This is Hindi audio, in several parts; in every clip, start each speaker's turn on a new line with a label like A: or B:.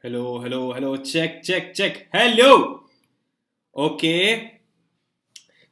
A: Hello hello hello, check check check, hello. Okay,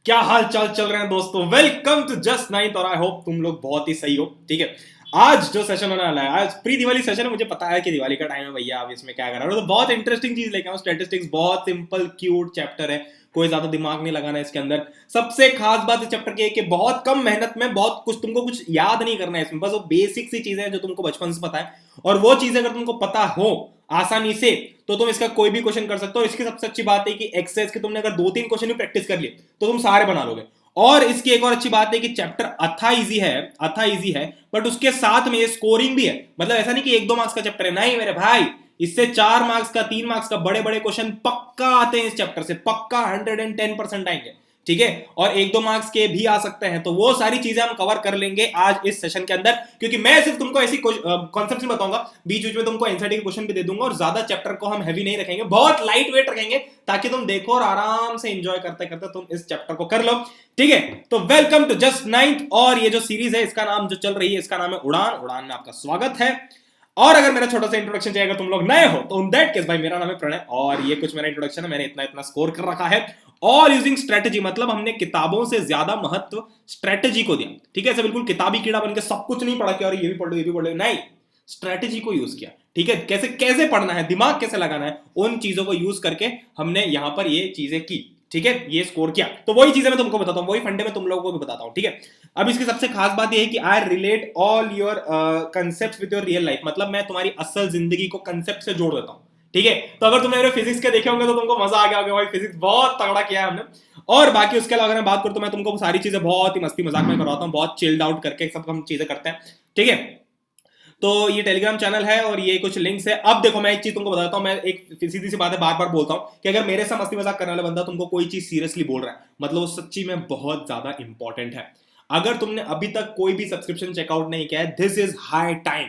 A: क्या हाल चाल चल रहे हैं दोस्तों? Welcome to just ninth. और आई होप तुम लोग बहुत ही सही हो। ठीक है, आज जो सेशन होने वाला है, आज प्री दिवाली सेशन है। मुझे पता है कि दिवाली का टाइम है भैया, आप इसमें क्या कर रहे हो। तो बहुत इंटरेस्टिंग चीज लेके आऊं। स्टैटिस्टिक्स बहुत सिंपल क्यूट चैप्टर है, कोई ज्यादा दिमाग नहीं लगाना है इसके अंदर। सबसे खास बात इस चैप्टर की है कि बहुत कम मेहनत में बहुत कुछ, तुमको कुछ याद नहीं करना है इसमें। बस वो बेसिक सी चीजें हैं जो तुमको बचपन से पता है, और वो चीजें अगर तुमको पता हो आसानी से तो तुम इसका कोई भी क्वेश्चन कर सकते हो। इसकी सबसे अच्छी बात है कि एक्सरसाइज के तुमने अगर 2-3 क्वेश्चन भी प्रैक्टिस कर लिए तो तुम सारे बना लोगे। और इसकी एक और अच्छी बात है कि चैप्टर अथा इजी है, अथा इजी है, बट उसके साथ में स्कोरिंग भी है। मतलब ऐसा नहीं कि 1-2 मार्क्स का चैप्टर है, नहीं मेरे भाई, इससे 4 मार्क्स का, 3 मार्क्स का बड़े बड़े क्वेश्चन पक्का आते हैं इस चैप्टर से, पक्का 110% आएंगे। ठीक है, और 1-2 मार्क्स के भी आ सकते हैं। तो वो सारी चीजें हम कवर कर लेंगे आज इस सेशन के अंदर, क्योंकि मैं सिर्फ तुमको ऐसी कॉन्सेप्ट बताऊंगा, बीच बीच में तुमको एनसीईआरटी के क्वेश्चन भी दे दूंगा। और ज्यादा चैप्टर को हम हैवी नहीं रखेंगे, बहुत लाइट वेट रखेंगे, ताकि तुम देखो और आराम से एंजॉय करते करते तुम इस चैप्टर को कर लो। ठीक है, तो वेलकम टू जस्ट नाइन्थ। और ये जो सीरीज है, इसका नाम जो चल रही है, इसका नाम है उड़ान। उड़ान में आपका स्वागत है। और अगर मेरा छोटा सा इंट्रोडक्शन चाहिए, अगर तुम लोग नए हो तो इन दैट केस भाई, मेरा नाम है प्रणय और ये कुछ मेरा इंट्रोडक्शन है। मैंने इतना इतना स्कोर कर रखा है। ऑल यूजिंग स्ट्रेटेजी, मतलब हमने किताबों से ज्यादा महत्व स्ट्रेटेजी को दिया। ठीक है, ऐसे बिल्कुल किताबी कीड़ा बन के सब कुछ नहीं पढ़ा कि और ये भी पढ़ लो ये भी पढ़ लो, नहीं, स्ट्रेटेजी को यूज किया। ठीक है, कैसे कैसे पढ़ना है, दिमाग कैसे लगाना है, उन चीजों को यूज करके हमने यहां पर ये चीजें की। ठीक है, ये स्कोर किया। तो वही चीजें मैं तुमको बताता हूं, वही फंडे में तुम लोगों को भी बताता हूं। ठीक है, अब इसकी सबसे खास बात यह है कि I relate all your concept with your real life. मतलब मैं तुम्हारी असल जिंदगी को कंसेप्ट से जोड़ देता हूं। ठीक है, तो अगर तुमने मेरे फिजिक्स के देखे होंगे तो तुमको मजा आ गया होगा, भाई फिजिक्स बहुत तगड़ा किया है हमने। और बाकी उसके अलावा अगर मैं बात करूं तो मैं तुमको सारी चीजें बहुत ही मस्ती मजाक में करवाता हूं, बहुत चिल्ड आउट करके सब हम चीजें करते हैं। ठीक है, तो ये टेलीग्राम चैनल है और ये कुछ लिंक्स है। अब देखो, मैं एक चीज तुमको बताता हूं, मैं एक सीधी सी बात है, बार बार बोलता हूं कि अगर मेरे साथ मस्ती मजाक करने वाला बंदा तुमको कोई चीज सीरियसली बोल रहा है, मतलब वो सच्ची में बहुत ज्यादा इंपॉर्टेंट है। अगर तुमने अभी तक कोई भी सब्सक्रिप्शन चेकआउट नहीं किया है, दिस इज हाई टाइम।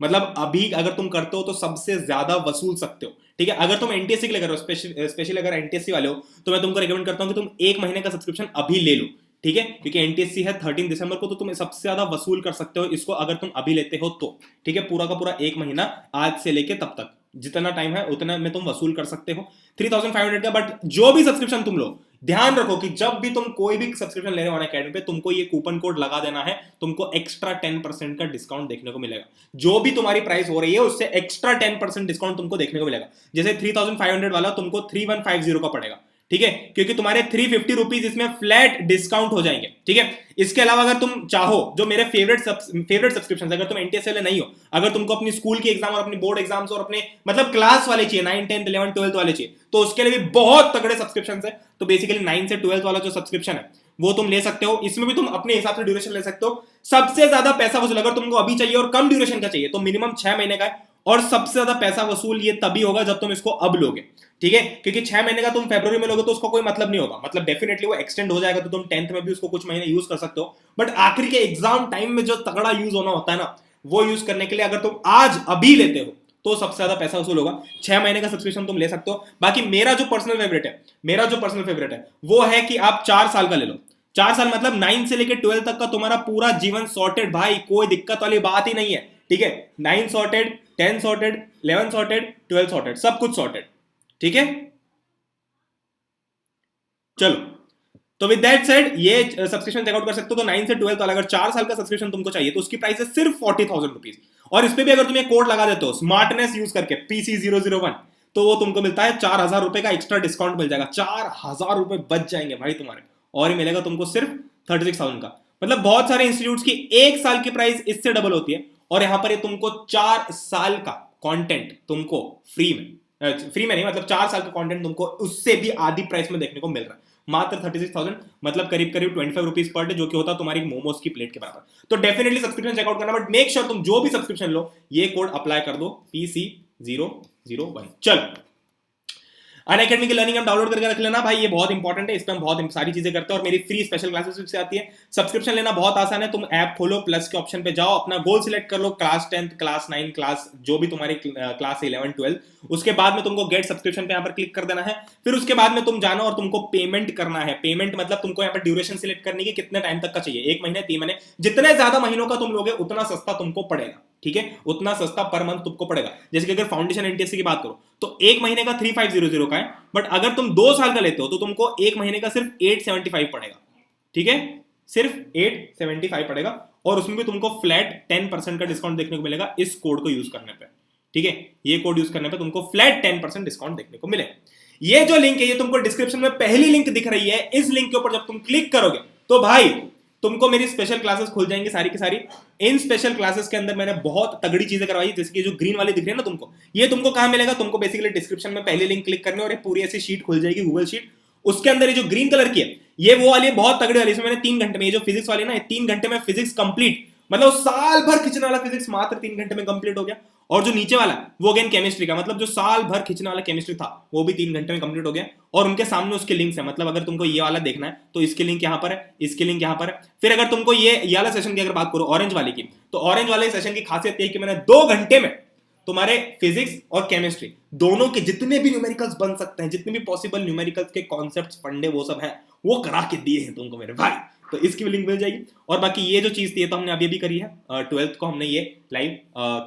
A: मतलब अभी अगर तुम करते हो तो सबसे ज्यादा वसूल सकते हो। ठीक है, अगर तुम एनटीएससी के लिए कर रहे हो, स्पेशली अगर एनटीएससी वाले हो, तो मैं तुमको रिकमेंड करता हूं कि तुम 1 महीने का सब्सक्रिप्शन अभी ले लो। ठीक है, क्योंकि एनटीएससी है 13 दिसंबर को, तो तुम सबसे ज्यादा वसूल कर सकते हो इसको अगर तुम अभी लेते हो तो। ठीक है, पूरा का पूरा 1 महीना, आज से लेके तब तक जितना टाइम है उतना में तुम वसूल कर सकते हो 3500 का। बट जो भी सब्सक्रिप्शन तुम लो, ध्यान रखो कि जब भी तुम कोई भी सब्सक्रिप्शन ले रहे हो अनअकैडमी पे, तुमको ये कूपन कोड लगा देना है, तुमको एक्स्ट्रा 10% का डिस्काउंट देखने को मिलेगा। जो भी तुम्हारी प्राइस हो रही है उससे एक्स्ट्रा 10% डिस्काउंट तुमको देखने को मिलेगा। जैसे 3500 वाला तुमको 3150 का पड़ेगा। ठीक है, क्योंकि तुम्हारे 350 इसमें फ्लैट डिस्काउंट हो जाएंगे। ठीक है, इसके अलावा अगर तुम चाहो, जो मेरे फेवरेट सब्सक्रिप्शन, अगर तुम एनटीएस वाले नहीं हो, अगर तुमको अपनी स्कूल की एग्जाम और अपनी बोर्ड एग्जाम्स और अपने मतलब क्लास वाले चाहिए, 9, 10, 11, 12 वाले चाहिए, तो उसके लिए भी बहुत तगड़े सब्सक्रिप्शन है। तो बेसिकली 9 से 12 वाला जो सब्सक्रिप्शन है वो तुम ले सकते हो। इसमें भी तुम अपने हिसाब से ड्यूरेशन ले सकते हो। सबसे ज्यादा पैसा वसूल अगर तुमको अभी चाहिए और कम ड्यूरेशन का चाहिए तो मिनिमम 6 महीने का है। और सबसे ज्यादा पैसा वसूल ये तभी होगा जब तुम इसको अब लोगे। ठीक है, क्योंकि 6 महीने का तुम फरवरी में लोगे तो उसका कोई मतलब नहीं होगा। मतलब डेफिनेटली वो एक्सटेंड हो जाएगा, तो तुम 10th में भी उसको कुछ महीने यूज कर सकते हो। बट आखिर के एग्जाम टाइम में जो तगड़ा यूज होना होता है ना, वो यूज करने के लिए अगर तुम आज अभी लेते हो तो सबसे ज्यादा पैसा वसूल होगा। 6 महीने का सब्सक्रिप्शन तुम ले सकते हो। बाकी मेरा जो पर्सनल फेवरेट है वो है कि आप 4 साल का ले लो। 4 साल मतलब 9 से लेकर 12 तक का तुम्हारा पूरा जीवन सॉर्टेड भाई, कोई दिक्कत वाली बात ही नहीं है। ठीक है, 9 सॉर्टेड, 10 सॉर्टेड, 11 सॉर्टेड, 12 सॉर्टेड, सब कुछ सॉर्टेड। ठीक है, चलो, तो विद दैट सेड ये सब्सक्रिप्शन चेकआउट कर सकते हो। तो 9 से 12 वाला अगर 4 साल का सब्सक्रिप्शन तुमको चाहिए तो उसकी प्राइस है सिर्फ 40,000 रुपीज। और इस पे भी अगर तुम एक कोड लगा देते हो स्मार्टनेस यूज करके PC001, तो वो तुमको मिलता है 4,000 रुपए का एक्स्ट्रा डिस्काउंट मिल जाएगा। 4,000 रुपए बच जाएंगे भाई तुम्हारे, और ये मिलेगा तुमको सिर्फ 36,000 का। मतलब बहुत सारे इंस्टीट्यूट्स की 1 साल की प्राइस इससे डबल होती है, और यहां पर ये तुमको 4 साल का कंटेंट तुमको फ्री में नहीं, मतलब 4 साल का कंटेंट तुमको उससे भी आधी प्राइस में देखने को मिल रहा है, मात्र 36,000। मतलब करीब करीब 25 रुपीज पर डे, जो कि होता है तुम्हारी मोमोज की प्लेट के बराबर। तो डेफिनेटली सब्सक्रिप्शन चेकआउट करना, बट मेक श्योर तुम जो भी सब्सक्रिप्शन लो ये कोड अप्लाई कर दो, PC001। चलो, अनअकैडमी की लर्निंग हम डाउनलोड करके रख लेना भाई, ये बहुत इंपॉर्टेंट है। इस पर हम बहुत सारी चीजें करते हैं और मेरी फ्री स्पेशल क्लासेस से आती है। सब्सक्रिप्शन लेना बहुत आसान है, तुम ऐप खोलो, प्लस के ऑप्शन पे जाओ, अपना गोल सिलेक्ट कर लो, क्लास 10, क्लास 9, क्लास जो भी तुम्हारी क्लास 11, 12। उसके बाद में तुमको गेट सब्सक्रिप्शन पे यहाँ पर क्लिक कर देना है। फिर उसके बाद में तुम जाना और तुमको पेमेंट करना है। पेमेंट मतलब तुमको यहाँ पर ड्यूरेशन सिलेक्ट करनी है, कितने टाइम तक का चाहिए, 1 महीने, 3 महीने, जितने ज्यादा महीनों का तुम लोगे उतना सस्ता तुमको पड़ेगा। ठीक है, उतना सस्ता पर मंथ तुमको पड़ेगा। जैसे कि अगर फाउंडेशन एनटीएससी की बात करो तो एक महीने का 3500 का है, बट अगर तुम 2 साल का लेते हो तो तुमको एक महीने का सिर्फ 875 पड़ेगा। ठीक है, सिर्फ 875 पड़ेगा, और उसमें भी तुमको फ्लैट 10% का डिस्काउंट देखने को मिलेगा इस कोड को यूज करने पे। ठीक है, ये कोड यूज करने पे तुमको फ्लैट 10% डिस्काउंट देखने को मिलेगा। ये जो लिंक है ये तुमको डिस्क्रिप्शन में पहली लिंक दिख रही है, इस लिंक के ऊपर जब तुम क्लिक करोगे तो भाई तुमको मेरी स्पेशल क्लासेस खुल जाएंगी सारी की सारी। इन स्पेशल क्लासेस के अंदर मैंने बहुत तगड़ी चीजें करवाई, जैसे कि जो ग्रीन वाली दिख रही है ना तुमको, ये तुमको कहां मिलेगा, तुमको बेसिकली डिस्क्रिप्शन में पहली लिंक क्लिक करनी है और ये पूरी ऐसी शीट खुल जाएगी, गूगल शीट। उसके अंदर ये जो ग्रीन कलर की है ये वो वाली है, बहुत तगड़ी वाली। इसमें मैंने 3 घंटे में, ये जो फिजिक्स वाली ना, 3 घंटे में फिजिक्स कंप्लीट, मतलब साल भर खींचने वाला फिजिक्स मात्र 3 घंटे में कंप्लीट हो गया। और जो नीचे वाला वो अगेन केमिस्ट्री का, मतलब जो साल भर खींचने वाला केमिस्ट्री था वो भी 3 घंटे में कंप्लीट हो गया। और उनके सामने उसके लिंक्स है, मतलब अगर तुमको ये वाला देखना है तो इसके लिंक यहाँ पर है, इसके लिंक यहाँ पर है। फिर अगर तुमको ये वाला सेशन की अगर बात करो ऑरेंज वाले की, तो ऑरेंज वाले सेशन की खासियत ये कि मैंने 2 घंटे में तुम्हारे फिजिक्स और केमिस्ट्री दोनों के जितने भी न्यूमेरिकल्स बन सकते हैं, जितने भी पॉसिबल न्यूमेरिकल्स के कॉन्सेप्ट्स, फंडे वो सब है, वो करा के दिए हैं तुमको मेरे भाई। तो इसकी भी लिंक मिल जाएगी। और बाकी ये जो चीज थी ये तो हमने अभी भी करी है, 12th को हमने ये लाइव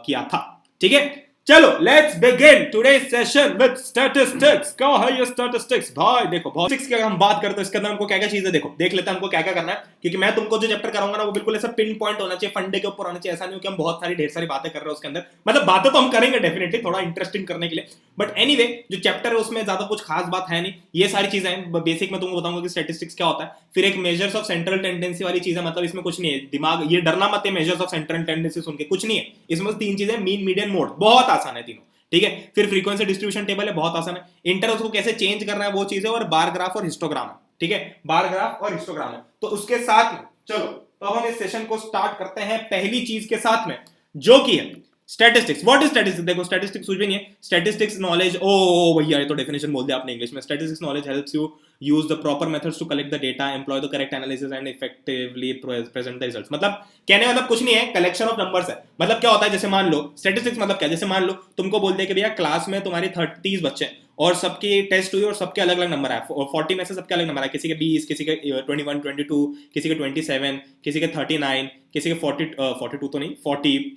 A: किया था। ठीक है, चलो let's begin today session with statistics. क्या है ये स्टैटिस्टिक्स भाई? देखो बहुत की अगर हम बात करते हैं इसके अंदर हमको क्या क्या चीजें देखो देख लेते हैं हमको क्या क्या करना है, क्योंकि मैं तुमको जो चैप्टर कराऊंगा ना वो बिल्कुल ऐसा पिन पॉइंट होना चाहिए, फंडे के ऊपर होना चाहिए। ऐसा नहीं हो कि हम बहुत सारी ढेर सारी बातें कर रहे हैं उसके अंदर, मतलब बातें तो हम करेंगे डेफिनेटली थोड़ा इंटरेस्टिंग करने के लिए, बट एनीवे जो चैप्टर है उसमें ज्यादा कुछ खास बात है नहीं। ये सारी चीजें हैं बेसिक में तुमको बताऊंगा कि स्टैटिस्टिक्स क्या होता है। फिर एक मेजर्स ऑफ सेंट्रल टेंडेंसी वाली चीज है, मतलब इसमें कुछ नहीं है, दिमाग ये डरना मत है मेजर्स ऑफ सेंट्रल टेंडेंसी सुन के, कुछ नहीं है इसमें। 3 चीजें, मीन, मीडियन, मोड, बहुत आसान है तीनों। ठीक है, फिर फ्रीक्वेंसी डिस्ट्रीब्यूशन टेबल है, बहुत आसान है। इंटरवल्स को कैसे चेंज करना है वो चीज है, और बार ग्राफ और हिस्टोग्राम है। ठीक है, बार ग्राफ और हिस्टोग्राम है। तो उसके साथ में चलो तो अब हम इस सेशन को स्टार्ट करते हैं पहली चीज के साथ में, जो कि है स्टैटिस्टिक्स। What is statistics? देखो स्टैटिस्टिक्स कुछ भी नहीं है। स्टैटिस्टिक्स नॉलेज, ओ भैया ये तो डेफिनेशन बोल दिया आपने इंग्लिश में। Statistics knowledge helps you use the proper methods to collect the data, employ the correct analysis and effectively present the results. मतलब कहने मतलब कुछ नहीं है, कलेक्शन ऑफ नंबर्स है। मतलब क्या होता है, जैसे मान लो स्टैटिस्टिक्स मतलब क्या, जैसे मान लो तुमको बोल दिया कि भैया क्लास में तुम्हारी 30 बच्चे हैं और सबकी टेस्ट हुई और सबके अलग अलग नंबर आए, 40 में से सबके अलग नंबर आए, किसी के 20, किसी के 21, 22, किसी के 27, किसी के 39, किसी के 42 तो नहीं 40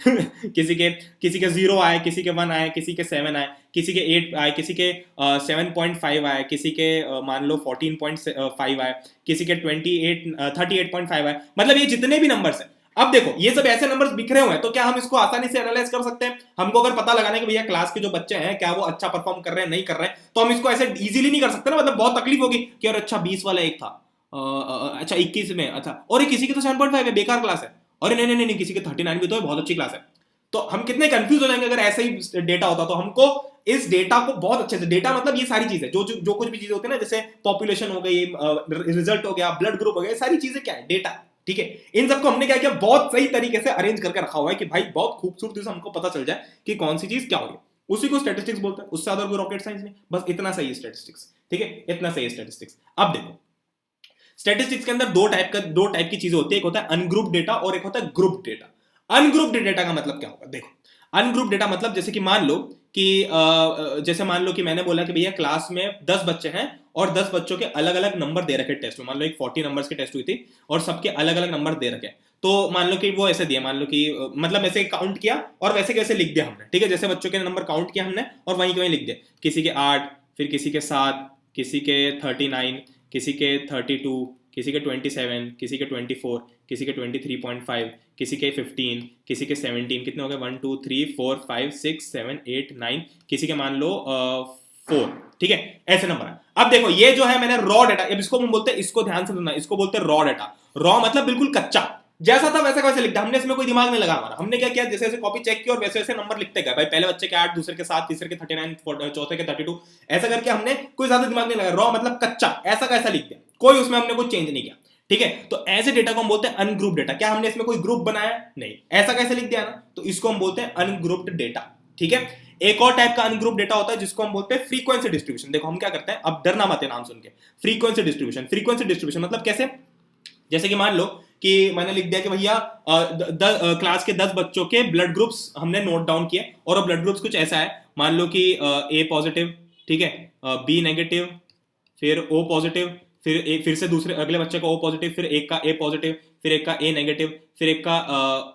A: किसी के 0 आए, किसी के 1 आए, किसी के 7 आए, किसी के 8 आए, किसी के 7.5 आए, किसी के मान लो 14.5 आए, किसी के 38.5 आए। मतलब ये जितने भी नंबर्स हैं, अब देखो ये सब ऐसे नंबर्स बिखरे हुए हैं, तो क्या हम इसको आसानी से एनालाइज कर सकते हैं? हमको अगर पता लगाना है कि भैया क्लास के जो बच्चे हैं क्या वो अच्छा परफॉर्म कर रहे हैं नहीं कर रहे हैं, तो हम इसको ऐसे इजीली नहीं कर सकते ना। मतलब बहुत तकलीफ होगी कि यार अच्छा 20 वाला एक था, अच्छा 21 में, अच्छा और किसी की तो 7.5 है, बेकार क्लास है, और नहीं नहीं नहीं किसी के 39 भी तो है, बहुत अच्छी क्लास है। तो हम कितने कंफ्यूज हो जाएंगे अगर ऐसा ही डेटा होता। तो हमको इस डेटा को बहुत अच्छे से, डेटा मतलब ये सारी चीजें जो कुछ भी चीजें होती है ना, जैसे पॉपुलेशन हो गई, रिजल्ट हो गया, ब्लड ग्रुप हो गया, सारी चीजें क्या है, डेटा। ठीक है, इन सबको हमने क्या किया, बहुत सही तरीके से अरेंज करके रखा हुआ है कि भाई बहुत खूबसूरती से हमको पता चल जाए कि कौन सी चीज क्या हो रही है। उसी को स्टैटिस्टिक्स बोलते हैं, उससे ज्यादा कोई रॉकेट साइंस नहीं, बस इतना सही है स्टैटिस्टिक्स। ठीक है, इतना सही है स्टैटिस्टिक्स। अब देखो स्टैटिस्टिक्स के अंदर दो टाइप की चीजें होती है, एक होता है अनग्रुप्ड डेटा और एक होता है ग्रुप्ड डेटा। अनग्रुप्ड डेटा का मतलब क्या होगा, देखो अनग्रुप्ड डेटा मतलब जैसे कि मान लो कि जैसे मान लो कि मैंने बोला कि भैया क्लास में 10 बच्चे हैं और 10 बच्चों के अलग अलग नंबर दे रखे टेस्ट में। मान लो एक 40 नंबर्स की टेस्ट हुई थी और सबके अलग अलग नंबर दे रखे, तो मान लो कि वो ऐसे दिया, मान लो कि मतलब ऐसे काउंट किया और वैसे कैसे लिख दिया हमने। ठीक है, जैसे बच्चों के नंबर काउंट किया हमने और वहीं के वहीं लिख दिया, किसी के 8, फिर किसी के 7, किसी के 39, किसी के 32, किसी के 27, किसी के 24, किसी के 23.5, किसी के 15, किसी के 17, कितने हो गए 1 2 3 4 5 6 7 8 9, किसी के मान लो 4। ठीक है, ऐसे नंबर है। अब देखो ये जो है मैंने रॉ डेटा, अब इसको हम बोलते हैं, इसको ध्यान से सुनना, इसको बोलते हैं रॉ डेटा। रॉ मतलब बिल्कुल कच्चा, जैसा था वैसा वैसे लिख दिया हमने, इसमें कोई दिमाग नहीं लगा हमारा। हमने क्या किया, जैसे जैसे कॉपी चेक की और वैसे वैसे नंबर लिखते गए। भाई पहले बच्चे के 8, दूसरे के 7, तीसरे के 39, चौथे के 32, ऐसा करके हमने कोई ज्यादा दिमाग नहीं लगा। रॉ मतलब कच्चा, ऐसा कैसा लिख दिया, कोई उसमें हमने कुछ चेंज नहीं किया। ठीक है, तो ऐसे डेटा को हम बोलते हैं अनग्रुप्ड डेटा। क्या हमने इसमें कोई ग्रुप बनाया? नहीं, ऐसा कैसे लिख दिया ना, तो इसको हम बोलते हैं अनग्रुप्ड डेटा। ठीक है, एक और टाइप का अनग्रुप्ड डेटा होता है जिसको हम बोलते हैं फ्रीक्वेंसी डिस्ट्रीब्यूशन। देखो हम क्या करते हैं, अब डरना मत है नाम सुन के, फ्रीक्वेंसी डिस्ट्रीब्यूशन। फ्रीक्वेंसी डिस्ट्रीब्यूशन मतलब कैसे, जैसे कि मान लो कि मैंने लिख दिया कि भैया क्लास के 10 बच्चों के ब्लड ग्रुप्स हमने नोट डाउन किए और ब्लड ग्रुप्स कुछ ऐसा है, मान लो कि ए पॉजिटिव, ठीक है, बी नेगेटिव, फिर ओ पॉजिटिव, फिर से दूसरे अगले बच्चे का ओ पॉजिटिव, फिर एक का ए पॉजिटिव, फिर एक का ए नेगेटिव, फिर एक का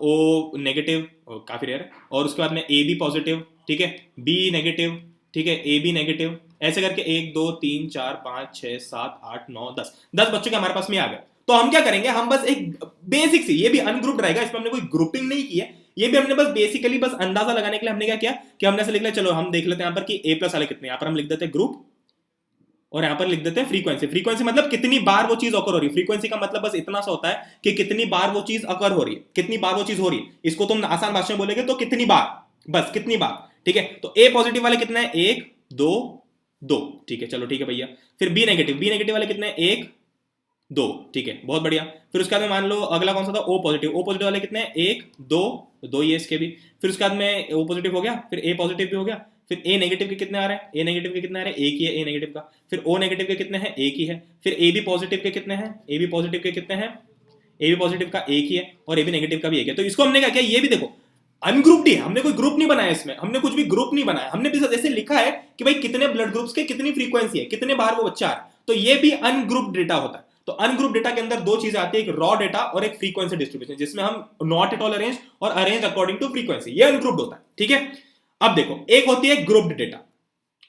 A: ओ नेगेटिव, काफी रेयर है, और उसके बाद में ए बी पॉजिटिव, ठीक है, बी नेगेटिव, ठीक है, ए बी नेगेटिव, ऐसे करके 1 2 3 4 5 6 7 8 9 10 बच्चों के हमारे पास में आ गए। तो हम क्या करेंगे, हम बस एक बेसिक सी, ये भी अनग्रुप्ड रहेगा, इसमें हमने कोई ग्रुपिंग नहीं की है, ये भी हमने बस बेसिकली बस अंदाजा लगाने के लिए हमने क्या किया कि हमने ऐसे लिख लिया, चलो हम देख लेते हैं यहाँ पर कि ए प्लस वाले कितने, यहाँ पर हम लिख देते हैं ग्रुप, और यहां पर लिख देते हैं फ्रीक्वेंसी। फ्रीक्वेंसी मतलब कितनी बार वो चीज अकर हो रही है, फ्रीक्वेंसी का मतलब बस इतना सा होता है कि कितनी बार वो चीज अकर हो रही है, कितनी बार वो चीज हो रही है, इसको तुम आसान भाषा में बोलेगे तो कितनी बार, बस कितनी बार, ठीक है। तो ए पॉजिटिव वाले कितने हैं, 1 2 2, ठीक है, चलो ठीक है भैया। फिर बी नेगेटिव वाले कितने हैं, 1 2, ठीक है, बहुत बढ़िया। फिर उसके बाद में मान लो अगला कौन सा था, ओ पॉजिटिव वाले कितने हैं, 1 2 ये इसके भी। फिर उसके बाद में ओ पॉजिटिव हो गया, फिर ए पॉजिटिव भी हो गया, फिर ए नेगेटिव के कितने आ रहे हैं, ए नेगेटिव के कितने आ रहे हैं, एक ही है ए नेगेटिव का। फिर ओ नेगेटिव के कितने हैं, एक ही है। फिर ए बी पॉजिटिव के कितने हैं, ए बी पॉजिटिव के कितने हैं, ए बी पॉजिटिव का एक ही है, और ए बी नेगेटिव का भी एक है। तो इसको हमने क्या किया, ये भी देखो अनग्रुप्ड है, हमने कोई ग्रुप नहीं बनाया इसमें, हमने कुछ भी ग्रुप नहीं बनाया, हमने भी जैसे लिखा है कि भाई कितने ब्लड ग्रुप्स के कितनी फ्रीक्वेंसी है, कितने बार वो बच्चा आ रहा है, तो ये भी अनग्रुप्ड डेटा होता है। तो अनग्रुप डेटा के अंदर दो चीजें आती है, एक रॉ डेटा और एक फ्रीक्वेंसी डिस्ट्रीब्यूशन, जिसमें हम नॉट एट ऑल अरेंज और अरेंज अकॉर्डिंग टू फ्रीक्वेंसी, ये अनग्रुप्ड होता है, ठीक है। अब देखो एक होती है ग्रुप्ड डेटा।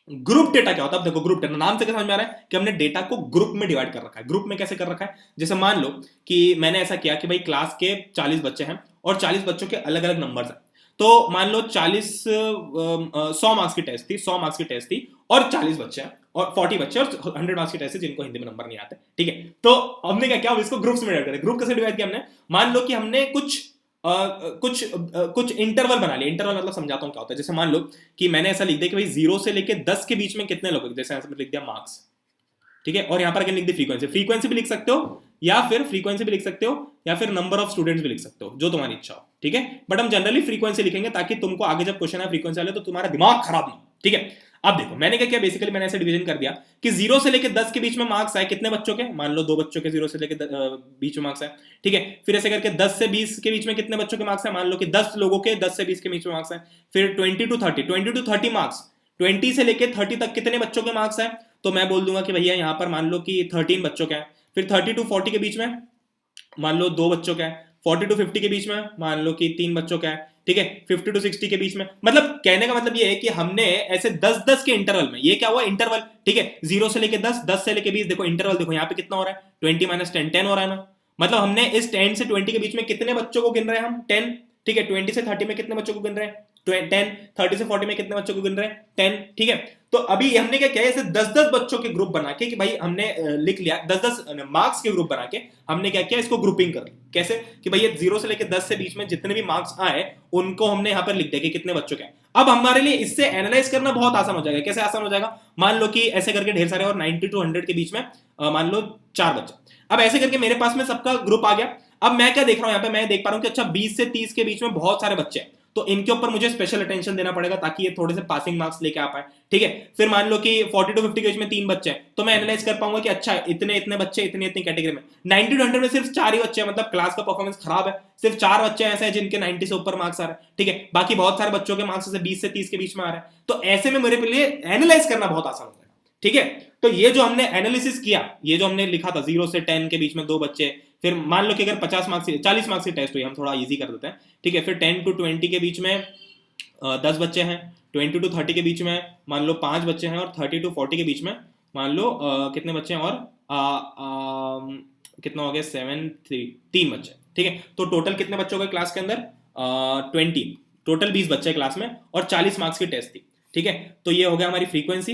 A: ग्रुप डेटा क्या होता है, अब देखो ग्रुप डेटा नाम से क्या समझ में आ रहा है कि हमने डेटा को ग्रुप में डिवाइड कर रखा है। ग्रुप में कैसे कर रखा है, जैसे मान लो कि मैंने ऐसा किया कि भाई क्लास के 40 बच्चे हैं और 40 बच्चों के अलग अलग नंबर्स हैं, तो मान लो 100 मार्क्स की टेस्ट थी, 100 मार्क्स की टेस्ट थी, और 40 बच्चे हैं और 40 बच्चे और 100 मार्क्स की टेस्ट थी जिनको हिंदी में नंबर नहीं आते, ठीक है। तो हमने क्या किया, इसको ग्रुप्स में डिवाइड करें। ग्रुप कैसे डिवाइड किया हमने, मान लो कि हमने कुछ इंटरवल बना लिया। इंटरवल मतलब समझाता हूं क्या होता है, जैसे मान लो कि मैंने ऐसा लिख दिया कि भाई 0 से लेके 10 के बीच में कितने लोग, जैसे ऐसे लिख दिया मार्क्स, ठीक है, और यहां पर लिख दी फ्रीक्वेंसी। फ्रीक्वेंसी भी लिख सकते हो या फिर नंबर ऑफ स्टूडेंट्स भी लिख सकते हो, जो तुम्हारी इच्छा हो, ठीक है। बट हम जनरली फ्रीक्वेंसी लिखेंगे ताकि तुमको आगे जब क्वेश्चन है फ्रीक्वेंसी वाले तो तुम्हारा दिमाग खराब ना, ठीक है। अब देखो मैंने क्या किया, बेसिकली मैंने ऐसे डिवीजन कर दिया कि 0 से लेके 10 के बीच में मार्क्स आए कितने बच्चों के, मान लो 2 बच्चों के 0 से लेके बीच में मार्क्स आए, ठीक है। फिर ऐसे करके 10 से 20 के बीच में कितने बच्चों के मार्क्स है, मान लो कि 10 लोगों के 10 से 20 के बीच में मार्क्स है। फिर 20 टू 30 मार्क्स, 20 से लेके 30 तक कितने बच्चों के मार्क्स है, तो मैं बोल दूंगा कि भैया यहां पर मान लो कि 13 बच्चों का है। फिर 30 टू 40 के बीच में मान लो 2 बच्चों का है। 40 टू 50 के बीच में मान लो कि 3 बच्चों का है, ठीक है। 50 टू 60 के बीच में, मतलब कहने का मतलब ये है कि हमने ऐसे 10-10 के इंटरवल में, ये क्या हुआ इंटरवल, ठीक है, 0 से लेके 10, 10 से लेके 20, देखो इंटरवल देखो यहाँ पे कितना हो रहा है, 20 माइनस 10, 10 हो रहा है ना। मतलब हमने इस 10 से 20 के बीच में कितने बच्चों को गिन रहे हैं हम, 10, ठीक है। 20 से 30 में कितने बच्चों को गिन रहे हैं, 10। 30 से 40 में कितने बच्चों को गिन रहे हैं, 10, ठीक है। तो अभी हमने क्या किया, ऐसे 10-10 बच्चों के ग्रुप बना के, कि भाई हमने लिख लिया 10-10 मार्क्स के ग्रुप बना के, हमने क्या किया, इसको ग्रुपिंग कर ली। कैसे कि भाई 0 से लेकर 10 से बीच में जितने भी मार्क्स आए उनको हमने यहां पर लिख दिया कि कितने बच्चों के। अब हमारे लिए इससे एनालाइज करना बहुत आसान हो जाएगा। कैसे आसान हो जाएगा, मान लो कि ऐसे करके ढेर सारे और 90 टू 100 के बीच में मान लो 4 बच्चे। अब ऐसे करके मेरे पास में सबका ग्रुप आ गया। अब मैं क्या देख रहा हूं, यहाँ पे मैं देख पा रहा हूं कि अच्छा 20 से 30 के बीच में बहुत सारे बच्चे हैं, तो इनके ऊपर मुझे स्पेशल अटेंशन देना पड़ेगा ताकि ये थोड़े से पासिंग मार्क्स लेके आ पाए, ठीक है। फिर मान लो कि 40 टू 50 के बीच में 3 बच्चे हैं, तो मैं एनालाइज कर पाऊंगा कि अच्छा इतने इतने बच्चे इतनी इतनी कैटेगरी में। 90 टू 100 में सिर्फ 4 ही बच्चे हैं, मतलब क्लास का परफॉर्मेंस खराब है, सिर्फ 4 बच्चे ऐसे हैं जिनके 90 से ऊपर मार्क्स आ रहे हैं, ठीक है। बाकी बहुत सारे बच्चों के मार्क्स से 20 से 30 के बीच में आ रहे हैं, तो ऐसे में मेरे लिए एनालाइज करना बहुत आसान हो जाएगा, ठीक है। तो ये जो हमने एनालिसिस किया, ये जो हमने लिखा था 0 से 10 के बीच में 2 बच्चे, फिर मान लो कि अगर 50 मार्क्स 40 मार्क्स की टेस्ट हुई, हम थोड़ा इजी कर देते हैं, ठीक है। फिर 10 टू 20 के बीच में 10 बच्चे हैं, 20 टू 30 के बीच में मान लो 5 बच्चे हैं, और 30 टू 40 के बीच में मान लो कितने बच्चे हैं, और कितना हो गया 7 3 बच्चे, ठीक है। तो टोटल कितने बच्चों के क्लास के अंदर 20, टोटल 20 बच्चे क्लास में और 40 मार्क्स की टेस्ट थी, ठीक है। तो ये हो गया हमारी फ्रीक्वेंसी,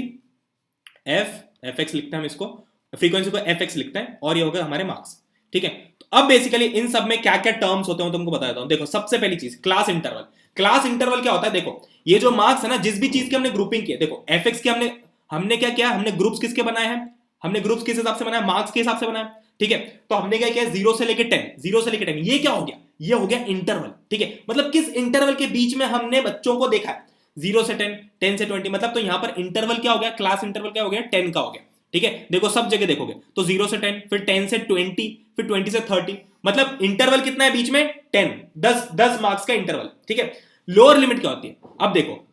A: एफ एक्स लिखते हैं हम इसको, फ्रीक्वेंसी को एफ एक्स लिखते हैं, और ये हो गया हमारे मार्क्स, ठीक है। तो अब बेसिकली इन सब में क्या क्या टर्म्स होते हैं तुमको बता देता हूं। देखो सबसे पहली चीज क्लास इंटरवल। क्लास इंटरवल क्या होता है, देखो ये जो मार्क्स है ना, जिस भी चीज की हमने ग्रुपिंग की, देखो एफ एक्स की हमने क्या किया, हमने ग्रुप्स किसके बनाए हैं, हमने ग्रुप्स किस हिसाब से बनाया, मार्क्स के हिसाब से बनाया, ठीक है। तो हमने क्या किया 0 से लेकर 10, 0 से लेकर 10, ये क्या हो गया, ये हो गया इंटरवल, ठीक है। मतलब किस इंटरवल के बीच में हमने बच्चों को देखा है, 0 से 10, 10 से 20, मतलब तो यहां पर इंटरवल क्या हो गया, क्लास इंटरवल क्या हो गया, 10 का हो गया, ठीक है। देखो सब जगह देखोगे तो 0 से 10, फिर 10 से 20, फिर 20 से 30, मतलब इंटरवल कितना है बीच में 10 मार्क्स का इंटरवल, ठीक है। लोअर लिमिट क्या होती है, अब देखो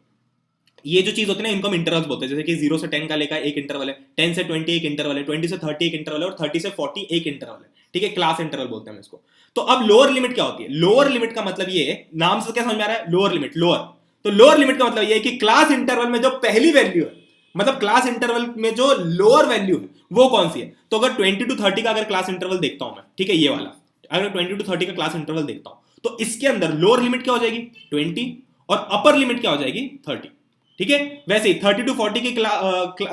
A: ये जो चीज होती है ना, इनको हम इंटरवल्स बोलते हैं। जैसे कि 0 से 10 का लेकर एक इंटरवल है, 10 से 20 एक इंटरवल है, 20 से 30 एक इंटरवल है, और 30 से 40 एक इंटरवल है। ठीक है, क्लास इंटरवल बोलते हैं हम इसको। तो अब लोअर लिमिट क्या होती है? लोअर लिमिट का मतलब ये है, नाम से क्या समझ में आ रहा है? Lower limit, lower. तो लोअर लिमिट का मतलब ये है कि क्लास इंटरवल में जो पहली वैल्यू है, मतलब क्लास इंटरवल में जो लोअर वैल्यू है वो कौन सी है। तो अगर 20 टू 30 का अगर क्लास इंटरवल देखता हूं मैं, ठीक है, ये वाला, अगर 20 टू 30 का क्लास इंटरवल देखता हूं, तो इसके अंदर लोअर लिमिट क्या हो जाएगी? 20, और अपर लिमिट क्या हो जाएगी? 30। ठीक है, वैसे ही 30 टू 40 के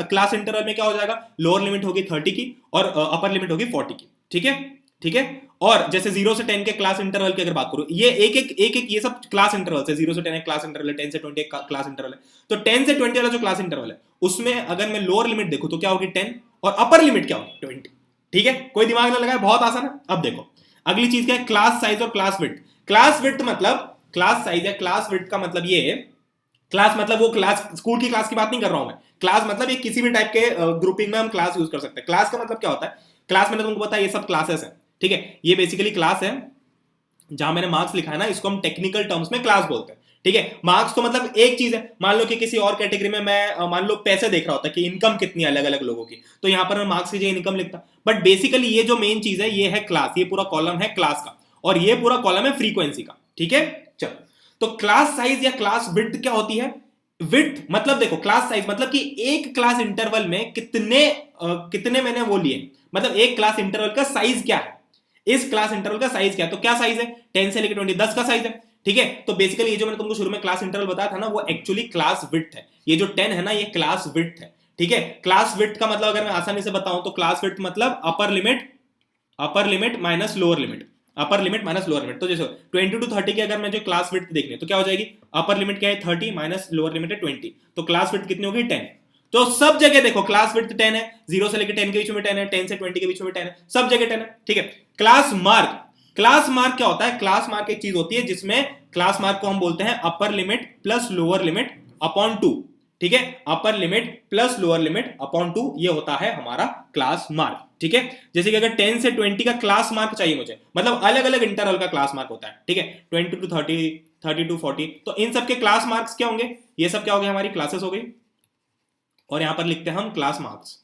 A: क्लास इंटरवल में क्या हो जाएगा? लोअर लिमिट होगी 30 की, और अपर लिमिट होगी 40 की। ठीक है, ठीक है। और जैसे 0 से 10 के क्लास इंटरवल की अगर बात करूं, ये एक ये सब क्लास इंटरवल है। 0 से 10 एक क्लास इंटरवल है, 10 से 20 एक क्लास इंटरवल है। तो 10 से 20 वाला जो क्लास इंटरवल है, उसमें अगर मैं लोअर लिमिट देखूं तो क्या होगी? 10, और अपर लिमिट क्या होगी? 20। ठीक है, कोई दिमाग ना लगाए, बहुत आसान है। अब देखो अगली चीज क्या है? क्लास साइज और क्लास विड्थ। क्लास विड्थ मतलब, क्लास साइज या क्लास विड्थ का मतलब ये है, क्लास मतलब वो क्लास, स्कूल की क्लास की बात नहीं कर रहा हूं मैं। क्लास मतलब ये किसी भी टाइप के ग्रुपिंग में हम क्लास यूज कर सकते हैं। क्लास का मतलब क्या होता है? क्लास मैंने तुमको पता है, ये सब क्लासेस है। ठीक है, ये बेसिकली क्लास है। जहां मैंने मार्क्स लिखा है ना, इसको हम टेक्निकल टर्म्स में क्लास बोलते हैं। ठीक है, मार्क्स तो मतलब एक चीज है। मान लो कि किसी और कैटेगरी में मैं मान लो पैसे देख रहा होता कि इनकम कितनी अलग अलग लोगों की, तो यहां पर मैं मार्क्स की जगह इनकम लिखता। बट बेसिकली ये जो मेन चीज है, ये है क्लास। ये पूरा कॉलम है क्लास का, और ये पूरा कॉलम है फ्रीक्वेंसी का। ठीक है, चलो। तो क्लास साइज या क्लास विड्थ क्या होती है? विड्थ मतलब देखो, क्लास साइज मतलब कि एक क्लास इंटरवल में कितने मैंने वो लिए, मतलब एक क्लास इंटरवल का साइज क्या है, इस क्लास इंटरवल का साइज क्या है। तो क्या साइज है? 10 से लेकर 20, 10 का साइज है। ठीक है, तो बेसिकली ये जो मैंने तुमको शुरू में क्लास इंटरवल बताया था ना, वो एक्चुअली क्लास विड्थ है। ये जो 10 है ना, ये क्लास विड्थ है। ठीक है, क्लास विड्थ का मतलब अगर मैं आसानी से बताऊं तो क्लास विड्थ मतलब अपर लिमिट माइनस लोअर लिमिट, अपर लिमिट माइनस लोअर लिमिट। तो जैसे 20 टू 30 की अगर मैं जो क्लास विड्थ देखनी है, तो क्या हो जाएगी? अपर लिमिट क्या है? 30 माइनस लोअर लिमिट है 20, तो क्लास विड्थ कितनी होगी? 10। तो सब जगह देखो क्लास विड्थ 10 है, 0 से लेकर 10 के बीच में 10 है, 10 से 20 के बीच में 10 है, सब जगह 10 है। ठीक है, क्लास मार्क, क्लास मार्क क्या होता है? क्लास मार्क एक चीज होती है जिसमें क्लास मार्क को हम बोलते हैं upper limit plus lower limit upon 2। ठीक है, upper limit plus lower limit upon 2, ये होता है हमारा क्लास मार्क। ठीक है, जैसे कि अगर 10 से 20 का क्लास मार्क चाहिए मुझे, मतलब अलग अलग इंटरवल का क्लास मार्क होता है। ठीक है, 20 टू 30, 30 टू 40, तो इन सब के क्लास मार्क्स क्या होंगे? ये सब क्या हो गए? हमारी क्लासेस हो गई। और यहां पर लिखते हैं हम क्लास मार्क्स।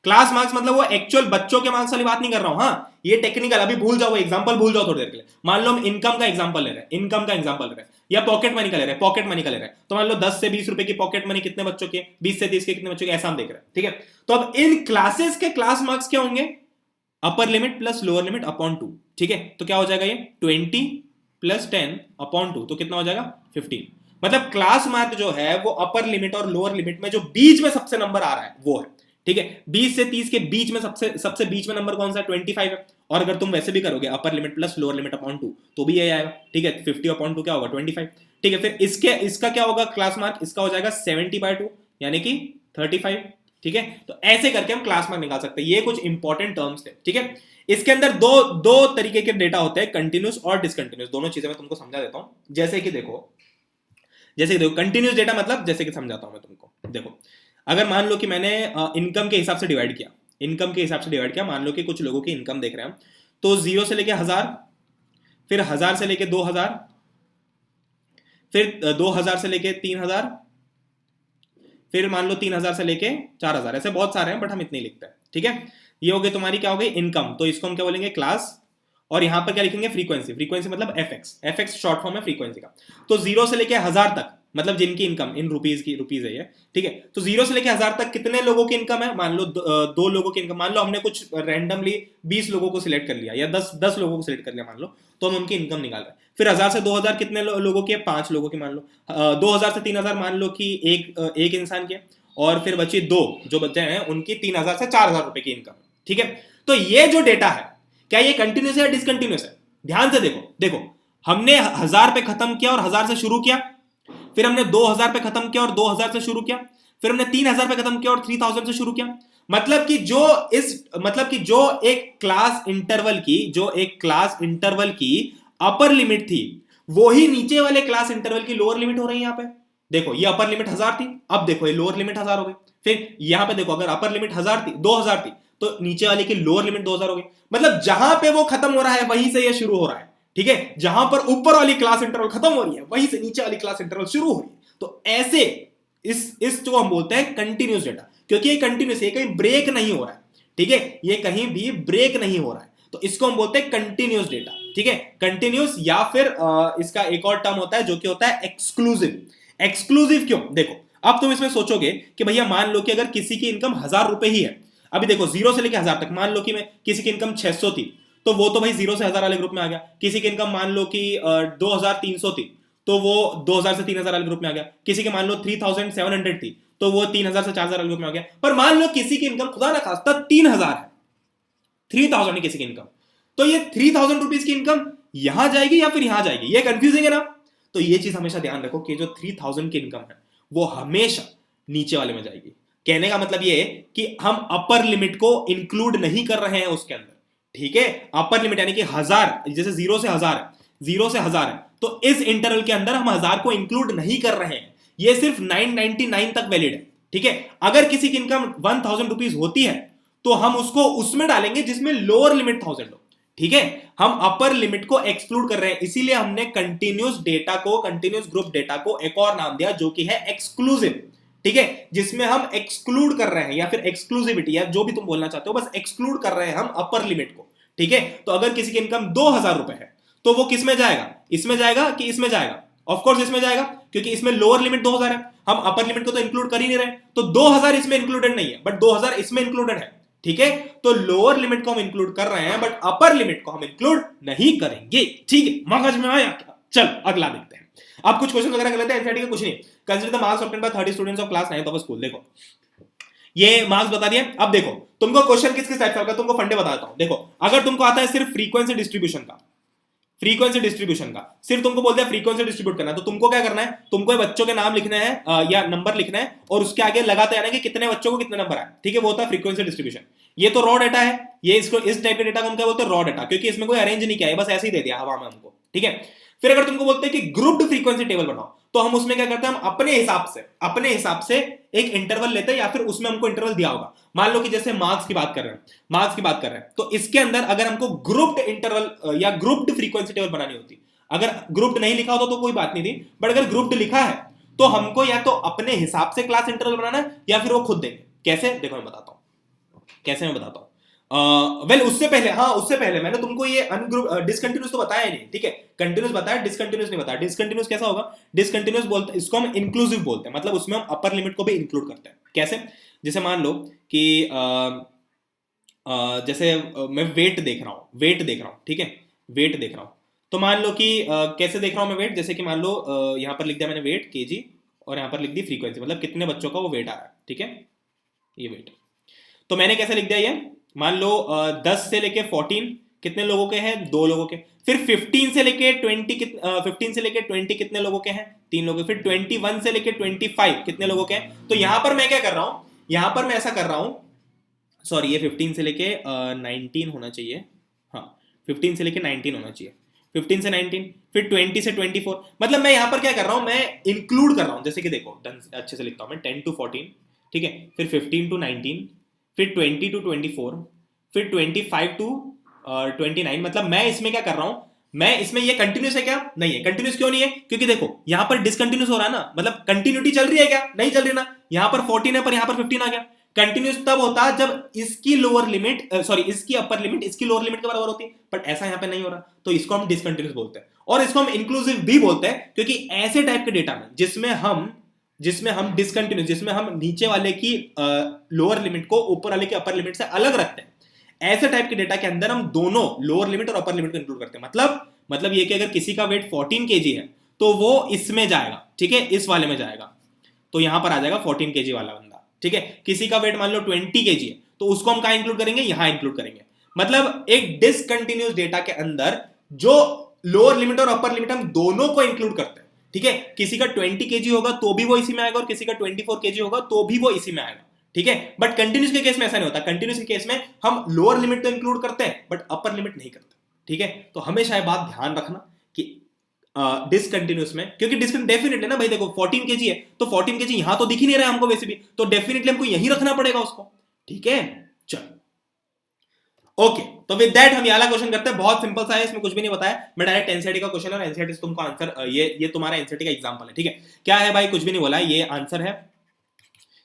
A: क्लास मार्क्स मतलब वो एक्चुअल बच्चों के मार्क्स वाली बात नहीं कर रहा हूं। हाँ, ये टेक्निकल, अभी भूल जाओ, एग्जांपल भूल जाओ थोड़ी देर के लिए। मान लो हम इनकम का एग्जांपल ले रहे हैं, इनकम का एग्जांपल ले रहे हैं, या पॉकेट मनी का ले रहे हैं, पॉकेट मनी का ले रहे हैं। तो मान लो 10 से 20 रुपए की पॉकेट मनी कितने बच्चों के? 20 से 30 के कितने बच्चों के? ऐसा हम देख रहे हैं। ठीक है, तो अब इन क्लासेस के क्लास मार्क्स क्या होंगे? Upper limit plus lower limit upon 2। ठीक है, तो क्या हो जाएगा? ये 20 प्लस 10 अपॉन 2, तो कितना हो जाएगा? 15। मतलब क्लास मार्क जो है वो अपर लिमिट और लोअर लिमिट में जो बीच में सबसे नंबर आ रहा है वो है। ठीक है, 20 से 30 के बीच में सबसे सबसे बीच में नंबर कौन सा है? 25 है। और अगर तुम वैसे भी करोगे upper limit plus lower limit upon 2, तो भी यही आएगा। ठीक है, 50 अपॉन 2 क्या होगा? 25। ठीक है, फिर इसका क्या होगा क्लास मार्क? इसका हो जाएगा 70/2, यानी कि 35। ठीक है, तो ऐसे करके हम क्लास मार्क निकाल सकते हैं। ये कुछ इंपॉर्टेंट टर्म्स थे। ठीक है, इसके अंदर दो दो तरीके के डेटा होते हैं, कंटिन्यूस और डिसकंटिन्यूस। दोनों चीजें मैं तुमको समझा देता हूं। जैसे कि देखो कंटिन्यूस डेटा मतलब, जैसे कि समझाता हूं मैं तुमको। देखो, अगर मान लो कि मैंने इनकम के हिसाब से डिवाइड किया, मान लो कि कुछ लोगों की इनकम देख रहे हैं हम, तो 0 से लेके 1000, फिर 1000 से लेके 2000, फिर 2000 से लेके 3000, फिर मान लो 3000 से लेके 4000, ऐसे बहुत सारे हैं बट हम इतने लिखते हैं। ठीक है, ये हो गई तुम्हारी क्या हो गई? इनकम। तो इसको हम क्या बोलेंगे? क्लास। और यहां पर क्या लिखेंगे? फ्रीक्वेंसी। फ्रीक्वेंसी मतलब एफएक्स शॉर्ट फॉर्म है फ्रीक्वेंसी का। तो 0 से लेके 1000 तक, मतलब जिनकी इनकम इन रुपीज है ये। ठीक है, तो 0 से लेके 1000 तक कितने लोगों की इनकम है? मान लो दो लोगों की इनकम। मान लो हमने कुछ रैंडमली 20 लोगों को सिलेक्ट कर लिया, या 10 लोगों को सिलेक्ट कर लिया मान लो, तो हम उनकी इनकम निकाल रहे हैं। फिर 1000 से 2000 कितने लोगों की है? 5 लोगों की मान लो। 2000 से 3000 मान लो कि एक इंसान की है। और फिर बची दो, जो बच्चे हैं उनकी 3000 से 4000 रुपए की इनकम। ठीक है, तो ये जो डेटा है, क्या ये कंटिन्यूस है या डिसकंटिन्यूस है? ध्यान से देखो, हमने 1000 पे खत्म किया और 1000 से शुरू किया, फिर हमने 2000 पे खत्म किया और 2000 से शुरू किया, फिर हमने 3000 पे खत्म किया और 3000 से शुरू किया। मतलब कि जो एक क्लास इंटरवल की अपर लिमिट थी, वो ही नीचे वाले क्लास इंटरवल की लोअर लिमिट हो रही है। यहां पे देखो, ये अपर लिमिट 1000 थी, अब देखो ये लोअर लिमिट 1000 हो गई। फिर यहां पे देखो, अगर अपर लिमिट 1000 थी, 2000 थी, तो नीचे वाले की लोअर लिमिट 2000 हो गई। मतलब जहां पे वो खत्म हो रहा है वहीं से ये शुरू हो रहा है। ठीक है, जहां पर ऊपर वाली क्लास इंटरवल खत्म हो रही है, वहीं से नीचे वाली क्लास इंटरवल शुरू हो रही है। तो ऐसे इस जो हम बोलते हैं कंटिन्यूस डेटा, क्योंकि ये कंटिन्यूस, ये कहीं ब्रेक नहीं हो रहा है, ठीक है, ये कहीं भी ब्रेक नहीं हो रहा है, तो इसको हम बोलते हैं कंटिन्यूस डेटा, ठीक है, कंटिन्यूस। या फिर इसका एक और टर्म होता है जो कि होता है एक्सक्लूसिव। एक्सक्लूसिव क्यों? देखो, अब तुम इसमें सोचोगे कि भैया मान लो कि अगर किसी की इनकम 1,000 रुपए ही है, अभी देखो 0 से लेकर 1,000 तक, मान लो कि मैं किसी की इनकम 600 थी, तो वो तो भाई 0 से 1,000 वाले ग्रुप में आ गया। किसी की इनकम मान लो कि 2,300 थी, तो वो 2,000 से 3,000 वाले ग्रुप में आ गया। किसी की मान लो 3,700 थी, तो वो 3,000 से 4,000 वाले ग्रुप में आ गया। पर मान लो किसी की इनकम खुदा ना खास्ता 3,000 है, 3,000 है किसी की इनकम, तो ये 3,000 रुपीज की इनकम यहां जाएगी या फिर यहां जाएगी? ये कंफ्यूजिंग है ना। तो ये चीज हमेशा ध्यान रखो कि जो 3,000 की इनकम है वो हमेशा नीचे वाले में जाएगी। कहने का मतलब ये है कि हम अपर लिमिट को इंक्लूड नहीं कर रहे हैं उसके अंदर, ठीक है। अपर लिमिट यानी कि 1,000, जैसे 0 से 1,000 है, 0 से 1,000 है, तो इस इंटरवल के अंदर हम 1,000 को इंक्लूड नहीं कर रहे हैं। ये सिर्फ 999 तक वैलिड है, ठीक है। अगर किसी की इनकम 1,000 रुपीज होती है तो हम उसको उसमें डालेंगे जिसमें लोअर लिमिट 1,000 हो, ठीक है। हम अपर लिमिट को एक्सक्लूड कर रहे हैं, इसीलिए हमने कंटिन्यूस डेटा को, कंटिन्यूस ग्रुप डेटा को एक और नाम दिया जो कि है एक्सक्लूसिव, ठीक है, जिसमें हम एक्सक्लूड कर रहे हैं, या फिर एक्सक्लूसिविटी, या जो भी तुम बोलना चाहते हो, बस एक्सक्लूड कर रहे हैं हम अपर लिमिट को, ठीक है। तो अगर किसी की इनकम 2,000 रुपए है तो वो किस में जाएगा? इसमें जाएगा कि इसमें जाएगा? ऑफ कोर्स इसमें जाएगा, क्योंकि इसमें लोअर लिमिट 2,000 है, हम अपर लिमिट को तो इंक्लूड कर ही नहीं रहे, तो 2,000 इसमें इंक्लूडेड नहीं है, बट 2,000 इसमें इंक्लूडेड है, ठीक है। तो लोअर लिमिट को हम इंक्लूड कर रहे हैं, बट अपर लिमिट को हम इंक्लूड नहीं करेंगे, ठीक है। मगज में आया क्या? चल अगला देखते हैं। अब कुछ क्वेश्चन वगैरह कर लेते हैं, एनसीईआरटी का कुछ नहीं। Consider the marks obtained by 30 students of class 9th of school. देखो ये मार्क्स बता दिए। अब देखो तुमको क्वेश्चन किस किस टाइप का होगा, तुमको फंडे बताता हूं। देखो अगर तुमको आता है सिर्फ फ्रीक्वेंसी डिस्ट्रीब्यूशन का, फ्रीक्वेंसी डिस्ट्रीब्यूशन का सिर्फ तुमको बोलते हैं फ्रीक्वेंसी डिस्ट्रीब्यूट करना, तो तुमको क्या करना है? तुमको बच्चों के नाम लिखना है या नंबर लिखना है, और उसके आगे लगाते जाना कि कितने बच्चों को कितने नंबर आए, ठीक है। वो होता है फ्रीक्वेंसी डिस्ट्रीब्यूशन। ये तो रॉ डेटा है, ये इसको इस टाइप के डेटा को हम क्या बोलते हैं? रॉ डेटा, क्योंकि इसमें कोई अरेंज नहीं किया है, बस ऐसे ही दे दिया हवा में हमको, ठीक है। फिर अगर तुमको बोलते हैं कि ग्रुप्ड फ्रीक्वेंसी टेबल बनाओ, तो हम उसमें क्या करते हैं? हम अपने हिसाब से एक इंटरवल लेते हैं, या फिर उसमें हमको इंटरवल दिया होगा। मान लो कि जैसे मार्क्स की बात कर रहे हैं, तो इसके अंदर अगर हमको ग्रुप्ड इंटरवल या ग्रुप्ड फ्रीक्वेंसी टेबल बनानी होती, अगर ग्रुप्ड नहीं लिखा होता तो कोई बात नहीं थी, बट अगर ग्रुप्ड लिखा है तो हमको या तो अपने हिसाब से क्लास इंटरवल बनाना है, या फिर वो खुद देंगे। कैसे? देखो मैं बताता हूं कैसे, मैं बताता हूं। उससे पहले मैंने तुमको ये डिसकंटिन्यूस तो बताया ही नहीं, ठीक है। कंटिन्यूस बताया, डिसकंटिन्यूस नहीं बताया। डिसकंटिन्यूस कैसा होगा? डिसकंटिन्यूस बोलते हैं, इसको हम इंक्लूसिव बोलते हैं, मतलब उसमें हम अपर लिमिट को भी इंक्लूड करते हैं। कैसे? जैसे मान लो कि जैसे मैं वेट देख रहा हूँ, ठीक है, वेट देख रहा हूँ, तो मान लो कि कैसे देख रहा हूँ मैं वेट? जैसे कि मान लो यहाँ पर लिख दिया मैंने वेट केजी, और यहाँ पर लिख दी फ्रीक्वेंसी, मतलब कितने बच्चों का वो वेट आ रहा है, ठीक है, ये वेट। तो मैंने कैसे लिख दिया ये? मान लो 10 से लेके 14 कितने लोगों के हैं? 2 लोगों के। फिर 15 से लेके 20 कितने लोगों के हैं? 3 लोगों के। फिर 21 से लेके 25 कितने लोगों के हैं? तो यहां पर मैं क्या कर रहा हूं? यहां पर मैं ऐसा कर रहा हूं, सॉरी, ये 15 से लेके 19 होना चाहिए, हाँ 15 से लेके 19 होना चाहिए, 15 से 19, फिर 20 से 24, मतलब मैं यहां पर क्या कर रहा हूं? मैं इंक्लूड कर रहा हूं। जैसे कि देखो अच्छे से लिखता हूं मैं, 10 to 14, ठीक है, फिर 15 to 19, फिर 20 to 24, फिर 25 to 29। मतलब मैं इसमें क्या कर रहा हूं? मैं इसमें ये कंटिन्यूस है क्या? नहीं है। कंटिन्यूस क्यों नहीं है? क्योंकि देखो यहां पर डिसकंटिन्यूस हो रहा है ना, मतलब कंटिन्यूटी चल रही है क्या? नहीं चल रही ना। यहां पर 14 है पर यहां पर 15 आ गया। कंटिन्यूस तब होता है जब इसकी लोअर लिमिट, सॉरी इसकी अपर लिमिट इसकी लोअर लिमिट के बराबर होती है, बट ऐसा यहां पे नहीं हो रहा, तो इसको हम डिसकंटिन्यूस बोलते हैं। और इसको हम इंक्लूसिव भी बोलते हैं, क्योंकि ऐसे टाइप के डेटा में जिसमें हम डिसकंटिन्यूस, जिसमें हम नीचे वाले की लोअर लिमिट को ऊपर वाले की अपर लिमिट से अलग रखते हैं, ऐसे टाइप के डेटा के अंदर हम दोनों लोअर लिमिट और अपर लिमिट को इंक्लूड करते हैं। मतलब ये कि अगर किसी का वेट 14 kg है तो वो इसमें जाएगा, ठीक है, इस वाले में जाएगा, तो यहां पर आ जाएगा 14 kg वाला बंदा, ठीक है। किसी का वेट मान लो 20 kg है, तो उसको हम कहां इंक्लूड करेंगे? यहां इंक्लूड करेंगे। मतलब एक डिसकंटिन्यूस डेटा के अंदर जो लोअर लिमिट और अपर लिमिट हम दोनों को इंक्लूड करते हैं, ठीक है। किसी का 20 kg होगा तो भी वो इसी में आएगा, और किसी का 24 kg होगा तो भी वो इसी में आएगा, ठीक है। बट कंटिन्यूस के केस में ऐसा नहीं होता। कंटिन्यूस के केस में हम लोअर लिमिट तो इंक्लूड करते हैं बट अपर लिमिट नहीं करते, ठीक है। तो हमेशा ये बात ध्यान रखना कि डिसकंटिन्यूस में, क्योंकि डेफिनेटली ना भाई देखो 14 kg है तो 14 kg यहां तो दिख ही नहीं रहा है हमको वैसे भी, तो डेफिनेटली हमको यही रखना पड़ेगा उसको, ठीक है। चल ओके, तो विद दैट हम ये वाला क्वेश्चन करते हैं। बहुत सिंपल सा है, इसमें कुछ भी नहीं बताया, मैं डायरेक्ट एनसीईआरटी का क्वेश्चन है और एनसीईआरटी से तुमको आंसर, ये तुम्हारा एनसीईआरटी का एग्जांपल है, ठीक है। क्या है भाई, कुछ भी नहीं बोला है, ये आंसर है,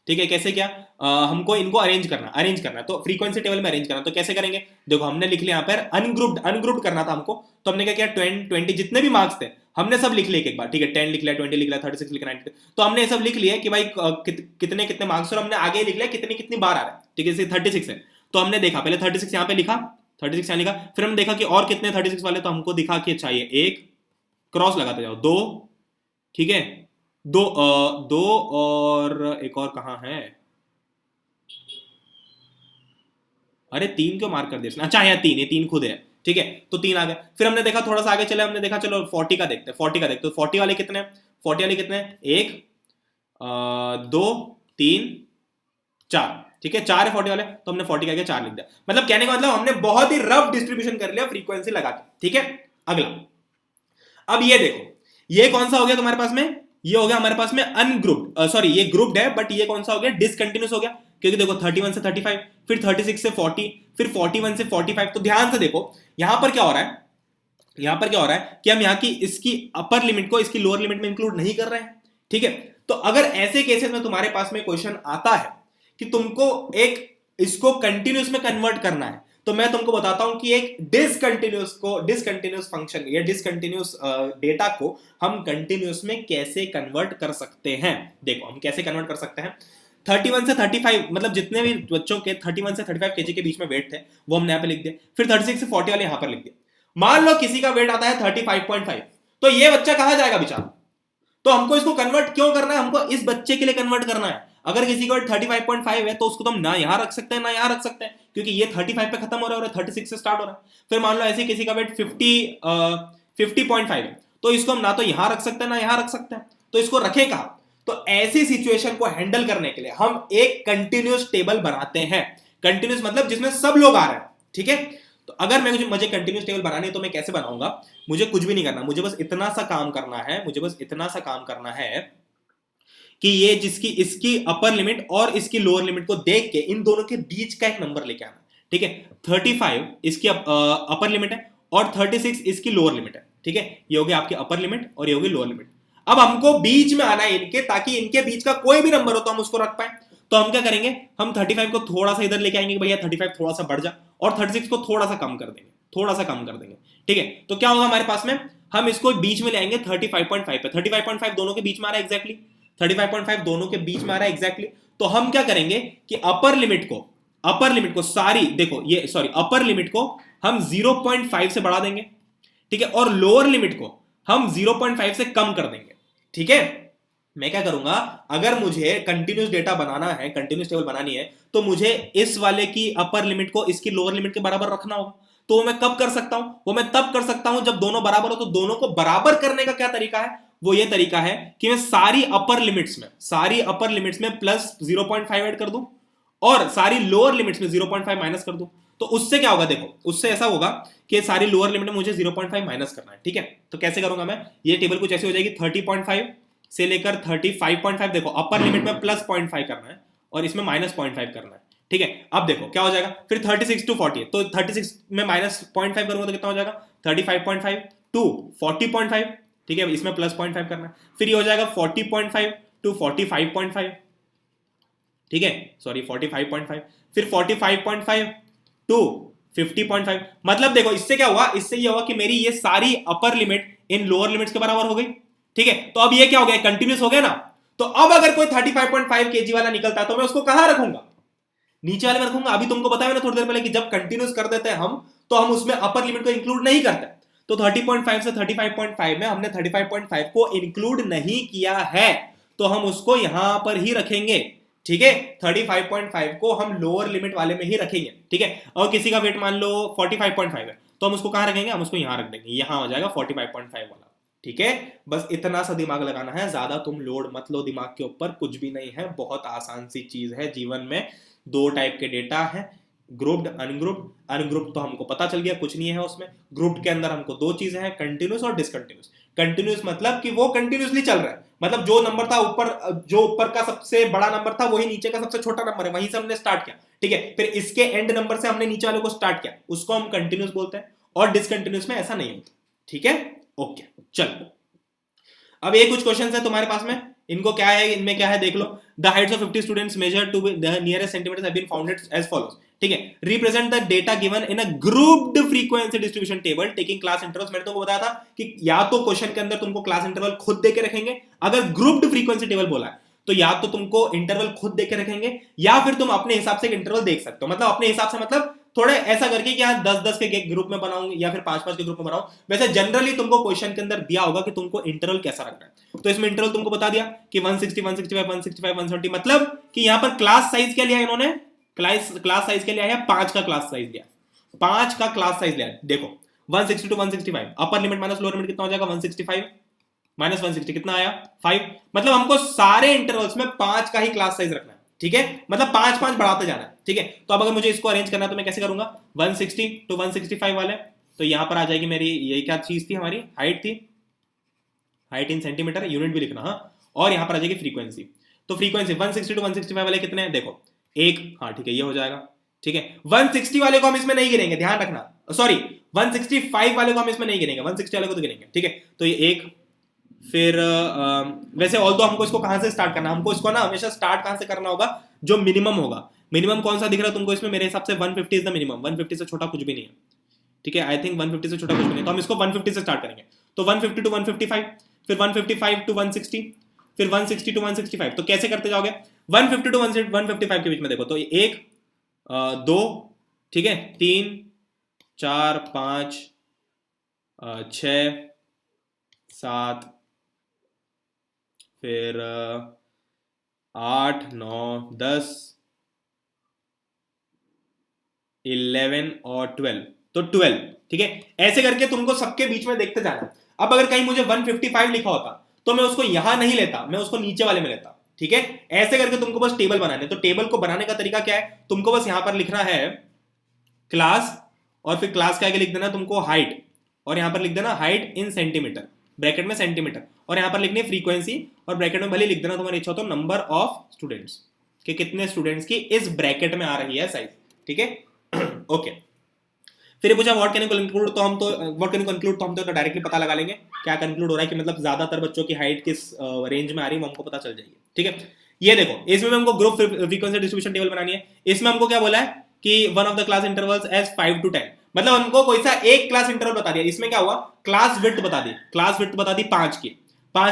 A: ठीक है। कैसे क्या, हमको इनको अरेंज करना है, तो फ्रीक्वेंसी टेबल में अरेंज करना, तो कैसे करेंगे, देखो हमने लिख लिया यहाँ पर अनग्रुप्ड करना था हमको, तो हमने क्या किया, 20 जितने भी मार्क्स थे हमने सब लिख लिए एक बार, ठीक है। 10 लिख लिया, 20 लिख लिया, 36 लिख लिया, 90, तो हमने ये सब लिख लिया कि भाई कितने कितने मार्क्स, और हमने आगे लिख लिया कितनी कितनी बार आ रहा है, ठीक है। 36 है, तो हमने देखा पहले 36 यहाँ पे लिखा, 36 यहाँ लिखा, फिर हमने देखा कि और कितने 36 वाले, तो हमको दिखा कि चाहिए एक, क्रॉस लगाते जाओ, दो, ठीक है, दो और एक और कहाँ है, अरे 3 क्यों मार्क कर दिया, अच्छा यहाँ 3, ये 3 खुद है, ठीक है। तो 3 आ गए, फिर हमने देखा थोड़ा सा आगे चले, हमने देखा चलो 40 का देखते हैं, 40 वाले कितने, 40 वाले कितने, 1 2 3 4, ठीक है, 4 है 40 वाले, तो हमने 40 का आगे 4 लिख दिया। मतलब कहने का मतलब हमने बहुत ही रफ डिस्ट्रीब्यूशन कर लिया फ्रीक्वेंसी लगा के, ठीक है। अगला, अब ये देखो, ये कौन सा हो गया तुम्हारे पास में, ये हो गया हमारे पास में अनग्रुप्ड, सॉरी ये ग्रुप्ड है, बट ये कौन सा हो गया, डिसकंटिन्यूस हो गया, क्योंकि देखो 31 से 35, फिर 36 से 40, फिर 41 से 45, तो ध्यान से देखो यहां पर क्या हो रहा है, यहां पर क्या हो रहा है कि हम यहाँ की इसकी अपर लिमिट को इसकी लोअर लिमिट में इंक्लूड नहीं कर रहे हैं, ठीक है। तो अगर ऐसे केसेस में तुम्हारे पास में क्वेश्चन आता है कि तुमको एक इसको कंटिन्यूस में कन्वर्ट करना है, तो मैं तुमको बताता हूं कि एक डिसकंटिन्यूस फंक्शन या डिसकंटिन्यूस डेटा को हम कंटिन्यूस में कैसे कन्वर्ट कर सकते हैं। देखो हम कैसे कन्वर्ट कर सकते हैं, 31 से 35, मतलब जितने भी बच्चों के 31 से 35 केजी के बीच में वेट थे वो हमने यहाँ पे लिख दिया, फिर 36 से 40 वाले यहाँ पर लिख दिया। मान लो किसी का वेट आता है 35.5, तो ये बच्चा कहां जाएगा बेचारा, तो हमको इसको कन्वर्ट क्यों करना है, हमको इस बच्चे के लिए कन्वर्ट करना है। अगर किसी का 35.5 है तो उसको तो हम ना यहां रख सकते हैं ना यहां रख सकते हैं, क्योंकि ये 35 पे खत्म हो रहा है और 36 से स्टार्ट हो रहा है। फिर मान लो ऐसे किसी का वेट 50.5 है, तो इसको हम ना तो यहां रख सकते हैं ना यहां रख सकते हैं, तो इसको रखें कहां। तो ऐसी सिचुएशन को हैंडल करने के लिए हम एक कंटिन्यूस टेबल बनाते हैं, कंटिन्यूस मतलब जिसमें सब लोग आ रहे हैं, ठीक है। तो अगर मुझे कंटिन्यूस टेबल बनानी है तो मैं कैसे बनाऊंगा, मुझे कुछ भी नहीं करना, मुझे बस इतना सा काम करना है कि ये जिसकी इसकी अपर लिमिट और इसकी लोअर लिमिट को देख के इन दोनों के बीच का एक नंबर लेके आना, ठीक है। 35 इसकी अपर लिमिट है और 36 इसकी लोअर लिमिट है, ठीक है। ये होगी आपकी अपर लिमिट और ये होगी लोअर लिमिट। अब हमको बीच में आना है इनके, ताकि इनके बीच का कोई भी नंबर हो तो हम उसको रख पाए। तो हम क्या करेंगे, हम 35 को थोड़ा सा इधर लेके आएंगे, भैया 35 थोड़ा सा बढ़ जा, और 36 को थोड़ा सा कम कर देंगे, ठीक है। तो क्या होगा हमारे पास में, हम इसको बीच में ले आएंगे 35.5 पे, 35.5 दोनों के बीच में आ रहा है एग्जैक्टली, 35.5 दोनों के बीच में आ रहा है एग्जैक्टली। तो हम क्या करेंगे कि अपर लिमिट को सारी, देखो ये सॉरी, अपर लिमिट को हम 0.5 से बढ़ा देंगे, ठीक है, और लोअर लिमिट को हम 0.5 से कम कर देंगे, ठीक है। मैं क्या करूंगा, अगर मुझे कंटिन्यूस डेटा बनाना है, कंटिन्यूस टेबल बनानी है, तो मुझे इस वाले की अपर लिमिट को इसकी लोअर लिमिट के बराबर रखना होगा। तो मैं कब कर सकता हूं, वो मैं तब कर सकता हूं जब दोनों बराबर हो। तो दोनों को बराबर करने का क्या तरीका है, वो ये तरीका है कि मैं सारी अपर लिमिट्स में प्लस 0.5 ऐड कर दूं और सारी लोअर लिमिट्स में 0.5 माइनस कर दूं। तो उससे क्या होगा, देखो उससे ऐसा होगा कि सारी लोअर लिमिट में मुझे 0.5 माइनस करना है, ठीक है। तो कैसे करूंगा मैं, ये टेबल कुछ ऐसी हो जाएगी, 30.5 से लेकर 35.5, देखो अपर लिमिट में प्लस 0.5 करना है और इसमें माइनस 0.5 करना है, ठीक है। अब देखो क्या हो जाएगा, फिर 36 to 40, तो 36 में माइनस 0.5 करूंगा तो कितना हो जाएगा, 35.5 to 40.5, ठीक है, इसमें प्लस 0.5 करना है। फिर ये हो जाएगा 40.5 to 45.5, ठीक है, सॉरी 45.5, फिर 45.5 to 50.5। मतलब देखो इससे क्या हुआ, इससे ये हुआ कि मेरी ये सारी upper limit in lower limits के बराबर हो गई, ठीक है। तो अब ये क्या हो गया, कंटिन्यूस हो गया ना। तो अब अगर कोई 35.5 केजी वाला निकलता है तो मैं उसको कहां रखूंगा, नीचे वाले में रखूंगा। अभी तुमको बताया ना थोड़ी देर पहले कि जब कंटिन्यूस कर देते हैं हम, तो हम उसमें अपर लिमिट को इंक्लूड नहीं करते। तो 30.5 से 35.5 में हमने 35.5 को इंक्लूड नहीं किया है, तो हम उसको यहां पर ही रखेंगे, ठीक है। 35.5 को हम लोअर लिमिट वाले में ही रखेंगे, ठीक है। और किसी का वेट मान लो 45.5 है, तो हम उसको कहां रखेंगे, हम उसको यहां रख देंगे, यहां हो जाएगा 45.5 वाला, ठीक है। बस इतना सा दिमाग लगाना है, ज्यादा तुम लोड मत लो दिमाग के ऊपर, कुछ भी नहीं है, बहुत आसान सी चीज है। जीवन में 2 टाइप के डेटा है, ग्रुप्ड अनग्रुप्ड। अनग्रुप्ड तो हमको पता चल गया कुछ नहीं है उसमें। ग्रुप्ड के अंदर हमको 2 चीजें हैं, कंटिन्यूस और डिसकंटिन्यूस। कंटिन्यूस मतलब कि वो कंटिन्यूसली चल रहा है, मतलब जो नंबर था ऊपर, जो ऊपर का सबसे बड़ा नंबर था वही नीचे का सबसे छोटा नंबर है, वहीं से हमने स्टार्ट किया, ठीक है। फिर इसके एंड नंबर से हमने नीचे वाले को स्टार्ट किया, उसको हम कंटिन्यूस बोलते हैं, और डिसकंटिन्यूस में ऐसा नहीं होता, ठीक है। ओके, चल अब ये कुछ क्वेश्चन है तुम्हारे पास में, इनको क्या है, इनमें क्या है देख लो। The heights of 50 students measured to the nearest centimetres have been founded as follows, ठीक है। Represent the data given in a grouped frequency distribution table taking class intervals. मैंने तुमको बताया था कि या तो क्वेश्चन के अंदर तुमको क्लास इंटरवल खुद देके रखेंगे, अगर ग्रुप्ड फ्रीक्वेंसी टेबल बोला है तो या तो तुमको इंटरवल खुद देके रखेंगे, या फिर तुम अपने हिसाब से इंटरवल देख सकते हो। मतलब अपने हिसाब से मतलब थोड़े ऐसा करके कि यहाँ 10-10 के ग्रुप में बनाऊंगी या फिर 5-5 के ग्रुप में बनाऊं। वैसे जनरली तुमको क्वेश्चन के अंदर दिया होगा कि तुमको इंटरवल कैसा रखना है, तो इसमें इंटरवल तुमको बता दिया कि 160, 165, 165, 170, मतलब कि यहाँ पर क्लास साइज क्या लिया इन्होंने, क्लास साइज क्या लिया है, 5 का क्लास साइज लिया, 5 का क्लास साइज लिया। देखो 160 to 165, upper limit minus lower limit कितना हो जाएगा, 165 माइनस 160 कितना आया 5, मतलब हमको सारे इंटरवल्स में 5 का ही क्लास साइज रखना है, ठीक है। मतलब 5-5 बढ़ाते जाना है, ठीक है। तो अब अगर मुझे इसको अरेंज करना है तो मैं कैसे करूंगा, 160 टू 165 वाले, तो यहां पर आ जाएगी मेरी, ये क्या चीज थी हमारी, हाइट थी, हाइट इन सेंटीमीटर, यूनिट भी लिखना, हाँ। और यहां पर आ जाएगी फ्रीक्वेंसी, तो फ्रीक्वेंसी 160 टू 165 वाले कितने हैं, देखो एक, हाँ ठीक है, ये हो जाएगा, ठीक है। 160 वाले को हम इसमें नहीं गिनेंगे, ध्यान रखना, सॉरी 165 वाले को हम इसमें नहीं गिनेंगे, 160 वाले को तो गिनेंगे, ठीक है। तो ये एक, फिर वैसे ऑल तो हमको इसको कहां से स्टार्ट करना, हमको इसको ना हमेशा स्टार्ट कहां से करना होगा, जो मिनिमम होगा। मिनिमम कौन सा दिख रहा है तुमको इसमें, मेरे हिसाब से 150 इज द मिनिमम, 150 से छोटा कुछ भी नहीं है, ठीक है। आई थिंक 150 से छोटा कुछ भी नहीं है, तो हम इसको 150 से स्टार्ट करेंगे। तो 150 टू 155, फिर 155 टू 160, फिर 160 टू 165, तो कैसे करते जाओगे, 150 टू 155 के बीच में देखो, तो एक, दो, ठीक है, 3, 4, 5, 6, 7, फिर 8, 9, 10, 11 और 12, तो 12, ठीक है। ऐसे करके तुमको सबके बीच में देखते जाना। अब अगर कहीं मुझे 155 लिखा होता तो मैं उसको यहां नहीं लेता, मैं उसको नीचे वाले में लेता, ठीक है। ऐसे करके तुमको बस टेबल बनाने, तो टेबल को बनाने का तरीका क्या है, तुमको बस यहां पर लिखना है क्लास, और फिर क्लास के आगे लिख देना तुमको हाइट, और यहां पर लिख देना हाइट इन सेंटीमीटर, ब्रैकेट में सेंटीमीटर, और यहां पर लिखनी है फ्रीक्वेंसी, और ब्रैकेट में भले लिख देना तुम्हारी इच्छा हो तो नंबर ऑफ स्टूडेंट्स, कि कितने स्टूडेंट्स की इस ब्रैकेट में आ रही है साइज, ठीक है। ओके, फिर पूछा व्हाट कैन यू कंक्लूड, तो हम तो व्हाट कैन यू कंक्लूड, तो हम तो डायरेक्टली पता लगा लेंगे क्या कंक्लूड हो रहा है, कि मतलब ज्यादातर बच्चों की हाइट किस रेंज में आ रही है, वो हमको पता चल जाएगी, ठीक है। ये देखो, इसमें हमको ग्रुप फ्रीक्वेंसी डिस्ट्रीब्यूशन टेबल बनानी है। इसमें हमको क्या बोला है कि one of the class intervals as 5 to 10, मतलब हमको कोई सा एक क्लास इंटरवल बता दिया। इसमें क्या हुआ, क्लास विड्थ बता दी, क्लास विड्थ बता दी 5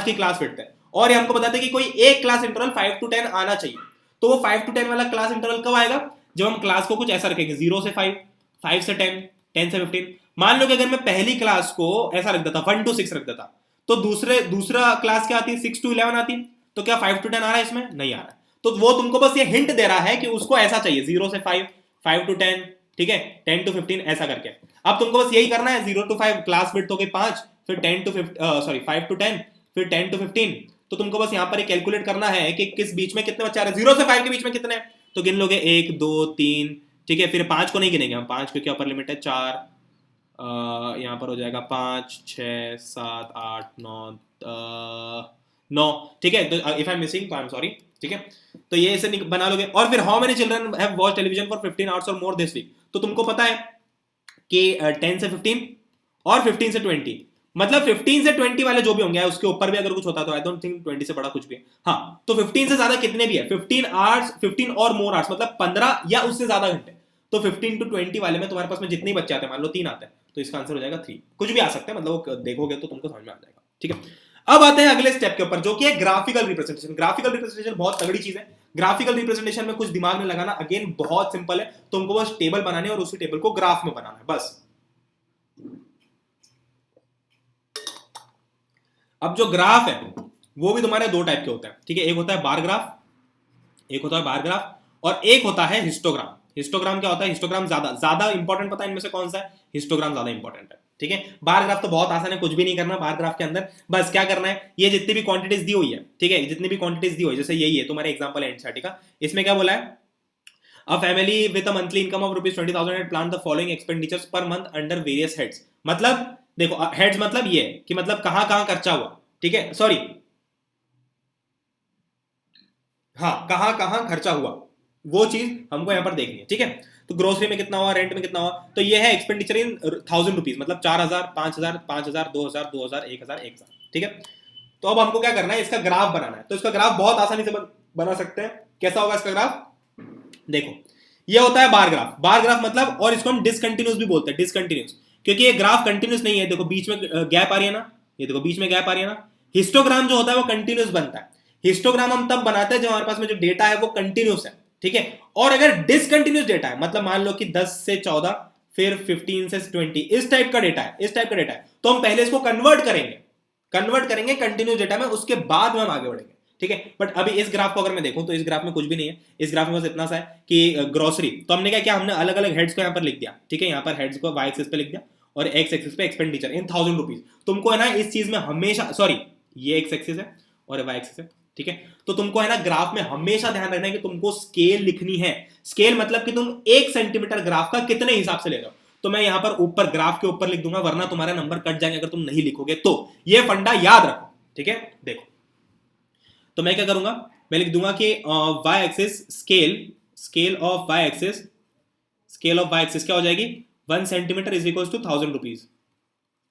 A: की क्लास विड्थ है, और ये हमको बताते कि कोई एक क्लास इंटरवल 5 to 10 आना चाहिए। तो वो 5 to 10 वाला क्लास इंटरवल कब आएगा, जब हम क्लास को कुछ ऐसा रखेंगे, 0 से 5, 5 से 10, 10 से 15। मान लो कि अगर मैं पहली क्लास को ऐसा रख देता, 1 to 6 रख देता, तो दूसरा क्लास क्या आती, 6 to 11 आती, तो क्या 5 to 10 आ रहा है, इसमें नहीं आ रहा है। तो वो तुमको बस ये हिंट दे रहा है कि उसको ऐसा चाहिए, 0 से 5, 5 to 10, ठीक है, 10 to 15 ऐसा करके। अब तुमको बस यही करना है, 0 to 5 क्लास विड्थ हो गई 5, फिर 10 to 15, सॉरी 5 to 10, फिर 10 to 15। तो तुमको बस यहाँ पर कैलकुलेट करना है कि किस बीच में कितने बच्चे आ रहे हैं, 0 से 5 के बीच में कितने, तो गिन लोगे 1, 2, 3, ठीक है। फिर 5 को नहीं गिनेंगे हम, 5 क्योंकि अपर लिमिट है 4, यहाँ पर हो जाएगा 5, 6, 7, 8, 9, ठीक है। तो इफ आई एम मिसिंग तो आई एम सॉरी, ठीक है। तो ये ऐसे बना लोगे। और फिर how many children have watched television for 15 hours और मोर दिस वीक, तो तुमको पता है कि 10 से 15 और 15 से 20, मतलब 15 से 20 वाले जो भी होंगे, उसके ऊपर भी अगर कुछ होता तो आई डोंट थिंक 20 से बड़ा कुछ भी है, हाँ। तो 15 से ज्यादा कितने भी है, 15 आवर्स, 15 और मोर आवर्स, मतलब 15 या उससे ज्यादा घंटे। तो 15 to 20 वाले में तुम्हारे पास में जितने बच्चे आते हैं, मान लो 3 आते हैं, तो इसका आंसर हो जाएगा 3। कुछ भी आ सकता है, मतलब देखोगे तो तुमको समझ में आ जाएगा, ठीक है। अब आते हैं अगले स्टेप के ऊपर, जो कि है ग्राफिकल रिप्रेजेंटेशन। ग्राफिकल रिप्रेजेंटेशन बहुत तगड़ी चीज है। ग्राफिकल रिप्रेजेंटेशन में कुछ दिमाग में लगाना अगेन बहुत सिंपल है, तुमको बस टेबल बनाने और उसी टेबल को ग्राफ में बनाना है, बस। अब जो ग्राफ है वो भी तुम्हारे 2 टाइप के होते हैं, ठीक है। एक होता है बार ग्राफ, और एक होता है हिस्टोग्राम। हिस्टोग्राम क्या होता है, हिस्टोग्राम ज्यादा इंपॉर्टेंट, पता है इनमें से कौन सा है, हिस्टोग्राम ज्यादा इंपॉर्टेंट है, ठीक है। बार ग्राफ तो बहुत आसान है, कुछ भी नहीं करना बार ग्राफ के अंदर, बस क्या करना है, ये जितनी भी क्वांटिटीज दी हुई है, ठीक है, जितनी भी क्वांटिटीज दी हुई है, जैसे यही है तुम्हारे एग्जांपल एनसीईआरटी का, इसमें क्या बोला है, a family with a monthly income of ₹20,000 had plan the following expenditures per month under various heads. मतलब देखो हेड्स मतलब ये कि मतलब कहां कहां खर्चा हुआ, ठीक है, सॉरी हाँ, कहाँ कहाँ खर्चा हुआ वो चीज हमको यहाँ पर देखनी है, ठीक है। तो ग्रोसरी में कितना हुआ, रेंट में कितना हुआ, तो ये है एक्सपेंडिचर इन 1000 रुपीज, मतलब 4000, 5000, 5000, 2000, 2000, 1000, 1000, ठीक है। तो अब हमको क्या करना है, इसका ग्राफ बनाना है। तो इसका ग्राफ बहुत आसानी से बना सकते हैं। कैसा होगा इसका ग्राफ, देखो ये होता है बार ग्राफ। बार ग्राफ मतलब, और इसको हम डिसकंटिन्यूस भी बोलते हैं, डिसकंटिन्यूस, क्योंकि ये ग्राफ कंटिन्यूस नहीं है। देखो बीच में गैप आ रही है ना, ये देखो बीच में गैप आ रही है ना। हिस्टोग्राम जो होता है वो कंटिन्यूस बनता है। हिस्टोग्राम हम तब बनाते हैं जब हमारे पास में जो डेटा है वो कंटिन्यूस है, ठीक है। और अगर डिसकंटिन्यूस डेटा है, मतलब मान लो कि 10 से 14, फिर 15 से 20, इस टाइप का डेटा है, इस टाइप का डेटा है, तो हम पहले इसको कन्वर्ट करेंगे कंटिन्यूस डेटा में, उसके बाद में हम आगे बढ़ेंगे, ठीक है। बट अभी इस ग्राफ को अगर मैं देखूं तो इस ग्राफ में कुछ भी नहीं है। इस ग्राफ में बस इतना सा है कि ग्रोसरी, तो हमने क्या किया, हमने अलग अलग हेड्स को यहाँ पर लिख दिया, ठीक है। यहाँ पर हेड्स को वाई एक्सिस पे लिख दिया और एक्स एक्सिस पे एक्सपेंडिचर इन 1000 रुपीज। तुमको है ना इस चीज में हमेशा, सॉरी ये एक्स एक्सिस है और वाई एक्सिस है, ठीक है। तो तुमको है ना ग्राफ में हमेशा ध्यान रखना है कि तुमको स्केल लिखनी है। स्केल मतलब कि तुम 1 सेंटीमीटर ग्राफ का कितने हिसाब से ले रहे हो। तो मैं यहां पर ऊपर ग्राफ के ऊपर लिख दूंगा, वरना तुम्हारे नंबर कट जाएंगे अगर तुम नहीं लिखोगे तो। ये फंडा याद रखो, ठीक है। देखो तो मैं क्या करूंगा, मैं लिख दूंगा कि Y axis scale of Y axis, scale of Y axis क्या हो जाएगी, 1 centimetre is equal to 1000 rupees,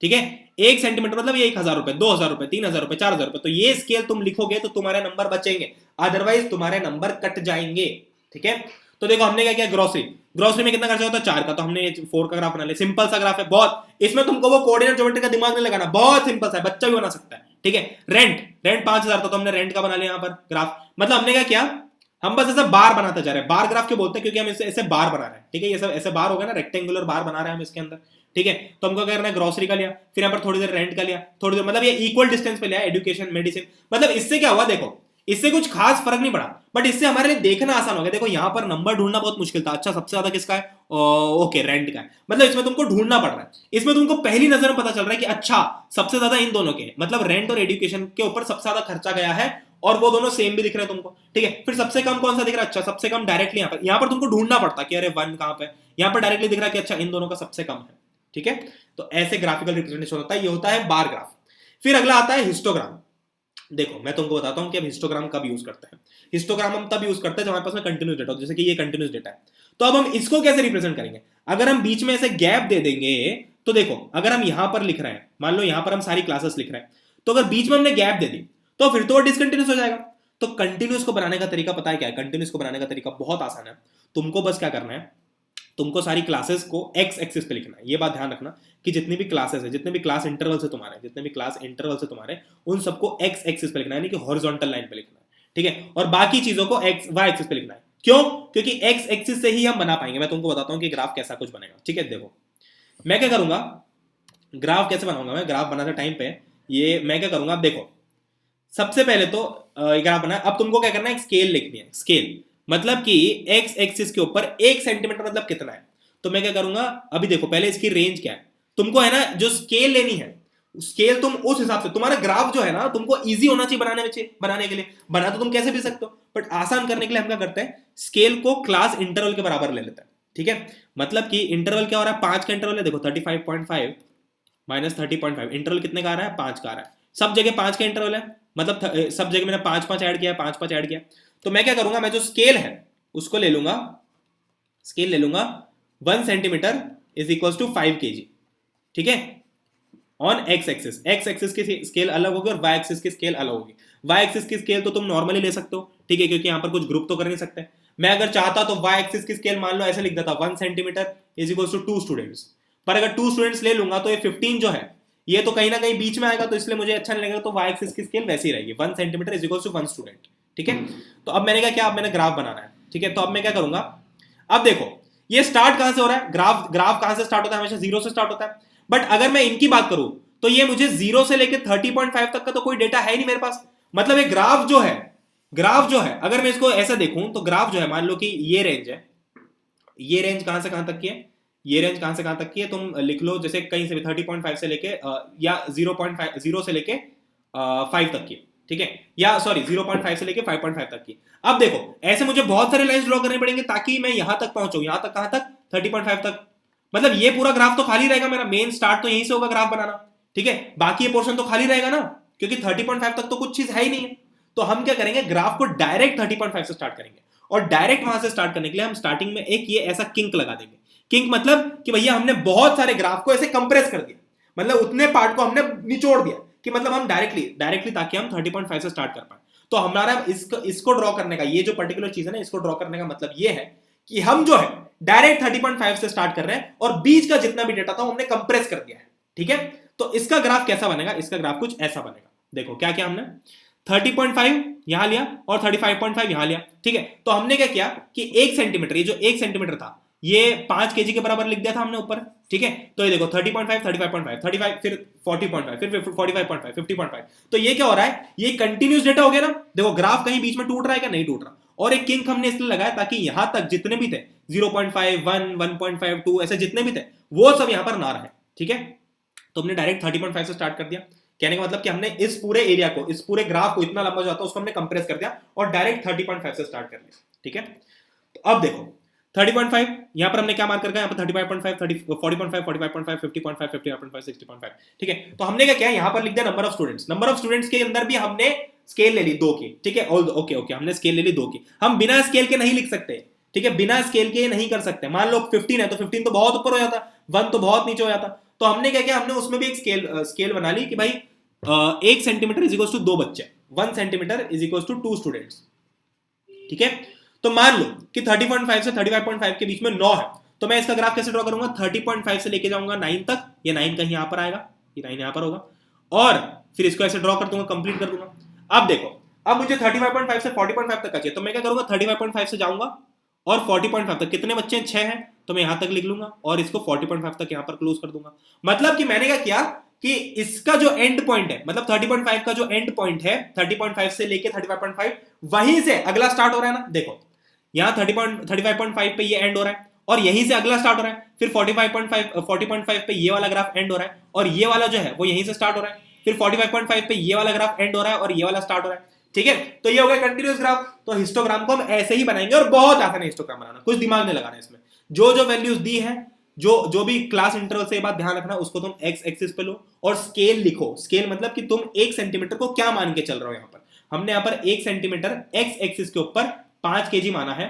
A: ठीक है। 1 सेंटीमीटर मतलब ये 1000 रुपए, 2000 रुपए, 3000 रुपए, 4000 रुपए। तो ये स्केल तुम लिखोगे तो तुम्हारे नंबर बचेंगे, अदरवाइज तुम्हारे नंबर कट जाएंगे, ठीक है। तो देखो हमने क्या किया, ग्रोसरी में कितना खर्चा होता है 4 का, तो हमने 4 का ग्राफ बना लिया। सिंपल सा ग्राफ है बहुत, इसमें तुमको वो कोऑर्डिनेट ज्योमेट्री का दिमाग नहीं लगाना, बहुत सिंपल सा है, बच्चा भी बना सकता है, ठीक है। रेंट 5000, तो हमने रेंट का बना लिया यहाँ पर ग्राफ। मतलब हमने क्या किया, हम बस ऐसे बार बनाते जा रहे हैं। बार ग्राफ क्यों बोलते हैं, क्योंकि हम इसे ऐसे बार बना रहे हैं, ठीक है। ये सब ऐसे बार हो गया ना, रेक्टेंगुलर बार बना रहे हैं हम इसके अंदर, ठीक है। तो हमको क्या करना है, ग्रोसरी का लिया, फिर यहाँ पर थोड़ी देर रेंट का लिया, थोड़ी देर, मतलब ये इक्वल डिस्टेंस पे लिया, एजुकेशन, मेडिसिन। मतलब इससे क्या हुआ, देखो इससे कुछ खास फर्क नहीं पड़ा, बट इससे हमारे लिए देखना आसान हो गया। देखो यहाँ पर नंबर ढूंढना बहुत मुश्किल था। अच्छा सबसे ज्यादा किसका है, ओके रेंट का है। मतलब इसमें तुमको ढूंढना पड़ रहा है, इसमें तुमको पहली नजर में पता चल रहा है कि अच्छा सबसे ज्यादा इन दोनों के, मतलब रेंट और एजुकेशन के ऊपर सबसे ज्यादा खर्चा गया है, और वो दोनों सेम भी दिख रहे हैं तुमको, ठीक है। फिर सबसे कम कौन सा दिख रहा है, अच्छा सबसे कम डायरेक्टली यहाँ पर तुमको ढूंढना पड़ता कि अरे 1 कहां पे, यहाँ पर डायरेक्टली दिख रहा है कि अच्छा इन दोनों का सबसे कम है, ठीक है। तो ऐसे ग्राफिकल रिप्रेजेंटेशन होता है, ये होता है बार ग्राफ। फिर अगला आता है हिस्टोग्राम। देखो मैं तुमको बताता हूं कि हम हिस्टोग्राम कब यूज करते हैं। हिस्टोग्राम हम तब यूज करते हैं जब हमारे पास में कंटिन्यूस डेटा हो, जैसे कि ये कंटिन्यूस डेटा है। तो अब हम इसको कैसे रिप्रेजेंट करेंगे, अगर हम बीच में ऐसे गैप दे देंगे, तो देखो अगर हम यहां पर लिख रहे हैं, मान लो यहां पर हम सारी क्लासेस लिख रहे हैं, तो अगर बीच में हमने गैप दे दी तो फिर तो डिसकंटिन्यूस हो जाएगा। तो कंटिन्यूस को बनाने का तरीका पता है क्या है, कंटिन्यूस को बनाने का तरीका बहुत आसान है। तुमको बस क्या करना है, तुमको सारी क्लासेस को एक्स एक्सिस पे लिखना है। ये बात ध्यान रखना कि जितनी भी क्लासेस है, जितने भी क्लास इंटरवल से तुम्हारे, जितने भी क्लास इंटरवल से तुम्हारे, उन सबको एक्स एक्सिस पे लिखना है, यानी कि हॉरिजॉन्टल लाइन पे लिखना है, ठीक है। और बाकी चीजों को एक्स वाई एक्सिस पे लिखना है। क्यों, क्योंकि एक्स एक्सिस से ही हम बना पाएंगे। मैं तुमको बताता हूं कि ग्राफ कैसा कुछ बनेगा, ठीक है। देखो मैं क्या करूंगा, ग्राफ कैसे बनाऊंगा मैं, ग्राफ बनाते टाइम पे ये मैं क्या करूंगा, अब देखो सबसे पहले तो ग्राफ बना। अब तुमको क्या करना है, स्केल लिखनी है। स्केल मतलब कि एक्स एक्सिस के ऊपर 1 सेंटीमीटर मतलब कितना है। तो मैं क्या करूंगा, अभी देखो पहले इसकी रेंज क्या है, तुमको है ना जो स्केल लेनी है, स्केल तुम उस हिसाब से, तुम्हारा ग्राफ जो है ना तुमको इजी होना चाहिए बनाने के लिए। बना तो तुम कैसे भी सकते हो, बट आसान करने के लिए हम क्या करते हैं, स्केल को क्लास इंटरवल के बराबर ले लेते हैं, ठीक है। मतलब कि इंटरवल क्या हो रहा है, 5 का इंटरवल है। देखो 35.5 माइनस 30.5, इंटरवल कितने का आ रहा है, 5 का आ रहा है। सब जगह 5 का इंटरवल है, मतलब सब जगह मैंने 5 ऐड किया, 5 ऐड किया। तो मैं क्या करूंगा, मैं जो स्केल है उसको ले लूंगा, स्केल ले लूंगा 1 centimetre is equal to 5 kg, ठीक है। On X axis, X axis की स्केल अलग होगी और वाई एक्सिस की स्केल अलग होगी। वाई एक्सिस की स्केल तो तुम नॉर्मली ले सकते हो, ठीक है, क्योंकि यहां पर कुछ ग्रुप तो कर नहीं सकते। मैं अगर चाहता तो वाई एक्सिस की स्केल मान लो ऐसे लिख देता 1 centimetre is equal to 2 students. पर अगर 2 स्टूडेंट्स ले लूंगा तो ये 15 जो है ये तो कहीं ना कहीं बीच में आएगा, तो इसलिए मुझे अच्छा नहीं लगेगा। तो वाई एक्सिस की स्केल वैसी रहेगी, 1 centimetre is equal to 1 student, ठीक है। तो अब मैंने क्या किया, अब मैंने ग्राफ बनाना है, ठीक है। तो अब मैं क्या करूंगा, अब देखो ये स्टार्ट कहां से हो रहा है, ग्राफ कहां से स्टार्ट होता है, हमेशा 0 से स्टार्ट होता है। बट अगर मैं इनकी बात करूं तो ये मुझे 0 से लेकर 30.5 तक का तो कोई डेटा है नहीं मेरे पास। मतलब ये ग्राफ जो है अगर मैं इसको ऐसा देखूं तो ग्राफ जो है, मान लो कि ये रेंज है, ये रेंज कहां से कहां तक की है, ये रेंज कहां से कहां तक की है, तुम लिख लो जैसे कहीं से भी 30.5 से लेके या 0.5 से लेके 5 तक की, ठीक है, या सॉरी 0.5 से लेके 5.5 तक की। अब देखो ऐसे मुझे बहुत सारे लाइंस ड्रॉ करने पड़ेंगे ताकि मैं यहां तक पहुंचूं, यहां तक कहां तक, 30.5 तक। मतलब ये पूरा ग्राफ तो खाली रहेगा, मेरा मेन स्टार्ट तो यहीं से होगा ग्राफ बनाना, ठीक है। बाकी ये पोर्शन तो खाली रहेगा ना, क्योंकि 30.5 तक तो कुछ चीज है ही नहीं है। तो हम क्या करेंगे, ग्राफ को डायरेक्ट 30.5 से स्टार्ट करेंगे, और डायरेक्ट वहां से स्टार्ट करने के लिए हम स्टार्टिंग में एक ये ऐसा किंक लगा देंगे। किंक मतलब कि भैया हमने बहुत सारे ग्राफ को ऐसे कंप्रेस कर दिया, मतलब उतने पार्ट को हमने निचोड़ दिया कि मतलब हम डायरेक्टली ताकि हम 30.5 से स्टार्ट कर पाए। तो हमारा इसको ड्रॉ करने का ये जो पर्टिकुलर चीज है ना, इसको ड्रॉ करने का मतलब ये है कि हम जो है डायरेक्ट 30.5 से स्टार्ट कर रहे हैं और बीच का जितना भी डेटा था हमने कंप्रेस कर दिया है। ठीक है, तो इसका ग्राफ कैसा बनेगा, इसका ग्राफ कुछ ऐसा बनेगा। देखो क्या क्या हमने 30.5 यहां लिया और 35.5 यहां लिया। ठीक है, तो हमने क्या किया कि 1 सेंटीमीटर, ये जो 1 सेंटीमीटर था ये 5 केजी के बराबर लिख दिया था हमने ऊपर। ठीक है, तो ये देखो 30.5 35.5 35 फिर 40.5 फिर 45.5 50.5। तो ये क्या हो रहा है, ये कंटिन्यूस डेटा हो गया ना। देखो ग्राफ कहीं बीच में टूट रहा है क्या, नहीं टूट रहा। और एक किंक हमने इसलिए लगाया ताकि यहां तक जितने भी थे 0.5 1 1.5 2 ऐसे जितने भी थे वो सब यहां पर ना रहे। ठीक है, तो हमने डायरेक्ट 30.5 से स्टार्ट कर दिया। कहने का मतलब कि हमने इस पूरे एरिया को, इस पूरे ग्राफ को इतना लंबा जाता है उसको हमने कंप्रेस कर दिया और डायरेक्ट 30.5 से स्टार्ट कर दिया। ठीक है, तो अब देखो 30.5 यहां पर हमने क्या मार्क कर, यहां पर 35.5 40.5 45.5 50.5 55.5 60.5। ठीक है, तो हमने क्या किया, यहां पर लिख दिया number of students. Number of students के अंदर भी हमने स्केल ले ली 2 की। ठीक है, ओके ओके हमने स्केल ले ली 2 की। हम बिना स्केल के नहीं लिख सकते। ठीक है, बिना स्केल के नहीं कर सकते। मान लो 15 है तो 15 तो बहुत ऊपर हो जाता, 1 तो बहुत नीचे हो जाता। तो हमने क्या किया, हमने उसमें भी एक स्केल बना ली कि भाई 1 सेंटीमीटर इज इक्वल टू 2 बच्चे, 1 centimetre is equal to 2 students. ठीक है, तो मान लो कि 30.5 से 35.5 के बीच में 9 है, तो मैं इसका ग्राफ कैसे ड्रॉ करूंगा, 30.5 से लेके जाऊंगा 9 तक, ये 9 कहीं यहां पर आएगा, ये 9 यहां पर होगा, और फिर इसको ऐसे ड्रॉ कर दूंगा, कंप्लीट कर दूंगा। अब देखो, अब मुझे 35.5 से 40.5 तक का चाहिए, तो मैं क्या करूंगा 35.5 से जाऊंगा और 40.5 तक, कितने बच्चे हैं 6 हैं, तो मैं यहां तक लिख लूंगा और इसको 40.5 तक यहां पर क्लोज कर दूंगा। मतलब कि मैंने क्या किया कि इसका जो एंड पॉइंट है, मतलब 30.5 का जो एंड पॉइंट है 30.5 से लेके 35.5 वहीं से अगला स्टार्ट हो रहा है ना। देखो यहां 35.5 पे ये एंड हो रहा है और यहीं से अगला स्टार्ट हो रहा है, फिर 40.5 पे ये वाला ग्राफ एंड हो रहा है और ये वाला जो है वो यहीं से स्टार्ट हो रहा है, फिर 45.5 पे ये वाला ग्राफ एंड हो रहा है और ये वाला स्टार्ट हो रहा है। ठीक है, तो ये हो गया कंटिन्यूअस ग्राफ। तो हिस्टोग्राम को हम ऐसे ही बनाएंगे और बहुत आसान है हिस्टोग्राम बनाना, कुछ दिमाग नहीं लगाना इसमें। जो जो वैल्यूज दी है, जो भी क्लास इंटरवल से बात ध्यान रखना, उसको तुम एक्स एक्सिस पे लो और स्केल लिखो। स्केल मतलब कि तुम 1 सेंटीमीटर को क्या मान के चल रहे हो। यहां पर हमने यहां पर 1 सेंटीमीटर एक्स एक्सिस के ऊपर 5 केजी माना है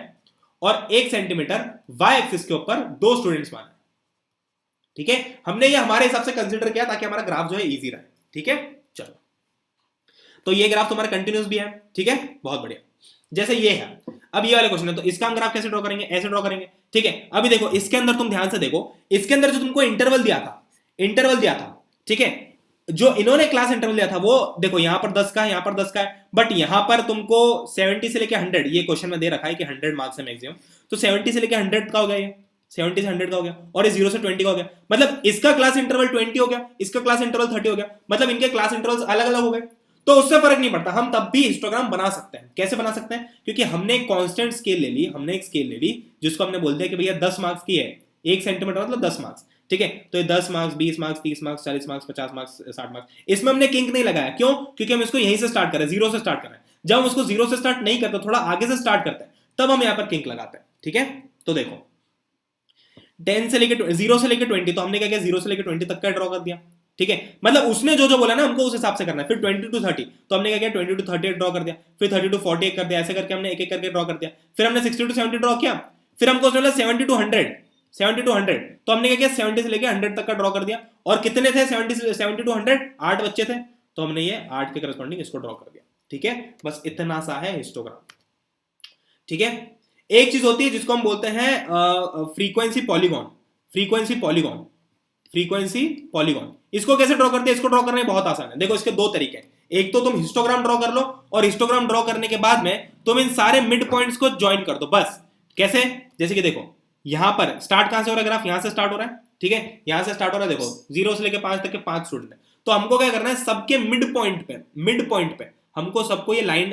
A: और 1 सेंटीमीटर वाई एक्सिस के ऊपर 2 स्टूडेंट्स माना है। ठीक है, हमने ये हमारे हिसाब से कंसीडर किया ताकि हमारा ग्राफ जो है इजी रहे। ठीक है, चलो तो ये ग्राफ तुम्हारा कंटिन्यूस भी है। ठीक है, बहुत बढ़िया। जैसे ये है, अब ये वाले क्वेश्चन है, तो इसका हम ग्राफ कैसे ड्रॉ करेंगे, ऐसे ड्रॉ करेंगे। ठीक है, अभी देखो इसके अंदर तुम ध्यान से देखो, इसके अंदर जो तुमको इंटरवल दिया था, ठीक है, जो इन्होंने क्लास इंटरवल दिया था वो देखो यहां पर 10 का है, यहां पर 10 का है, बट यहां पर तुमको 70 से लेके 100, ये क्वेश्चन में दे रखा है कि 100 मार्क्स है मैक्सिमम, तो 70 से लेके 100 का हो गया, ये 70 से 100 का हो गया और ये 0 से 20 का हो गया। मतलब इसका क्लास इंटरवल 20 हो गया, इसका क्लास इंटरवल 30 हो गया, मतलब इनके क्लास इंटरवल्स अलग अलग हो गए। तो उससे फर्क नहीं पड़ता, हम तब भी हिस्टोग्राम बना सकते हैं। कैसे बना सकते हैं, क्योंकि हमने एक कांस्टेंट स्केल ले ली, हमने एक स्केल ले ली जिसको हमने बोल दिया कि भैया 10 मार्क्स की है, 1 सेंटीमीटर मतलब 10 मार्क्स। ठीक है, तो ये 10 marks 20 marks 30 marks 40 marks 50 marks 60 marks, इसमें हमने किंक नहीं लगाया। क्यों, क्योंकि हम इसको यहीं से स्टार्ट कर रहे हैं, 0 से स्टार्ट कर रहे हैं। जब हम उसको 0 से स्टार्ट नहीं करते, थोड़ा आगे से स्टार्ट करते हैं, तब हम यहां पर किंक लगाते हैं। ठीक है, तो देखो 10 से लेके 0 से लेके 20, तो हमने क्या किया 0 से लेके 20 तक का ड्रॉ कर दिया। ठीक है, मतलब उसने जो जो बोला ना हमको उस हिसाब से करना है। फिर 20 to 30, तो हमने क्या किया 20 to 30 ड्रॉ कर दिया, फिर 30 to 40 कर दिया, ऐसे करके हमने एक एक करके ड्रॉ कर दिया। फिर हमने 60 to 70 ड्रॉ किया, फिर हमको उसने 70 to 100, तो हमने क्या किया 70 से लेके 100 तक का ड्रॉ कर दिया। और कितने थे 70 to 100, 8 बच्चे थे, तो हमने ये 8 के करस्पॉन्डिंग इसको ड्रॉ कर दिया। ठीक है, बस इतना सा है हिस्टोग्राम। ठीक है, एक चीज होती है जिसको हम बोलते हैं फ्रीक्वेंसी पॉलीगॉन। इसको कैसे ड्रॉ करते हैं, इसको ड्रॉ करना बहुत आसान है। देखो इसके 2 तरीके हैं, एक तो तुम हिस्टोग्राम ड्रॉ कर लो और हिस्टोग्राम ड्रॉ करने के बाद में तुम इन सारे मिड पॉइंट्स को ज्वाइन कर दो। बस कैसे, जैसे कि देखो यहां पर स्टार्ट कहां से हो रहा है, ग्राफ यहां से स्टार्ट हो रहा है। ठीक है, यहां से स्टार्ट हो रहा है, देखो 0 से लेके 5 तक के 5 स्टूडेंट है, तो हमको क्या करना है सबके मिड पॉइंट पे हमको सबको ये लाइन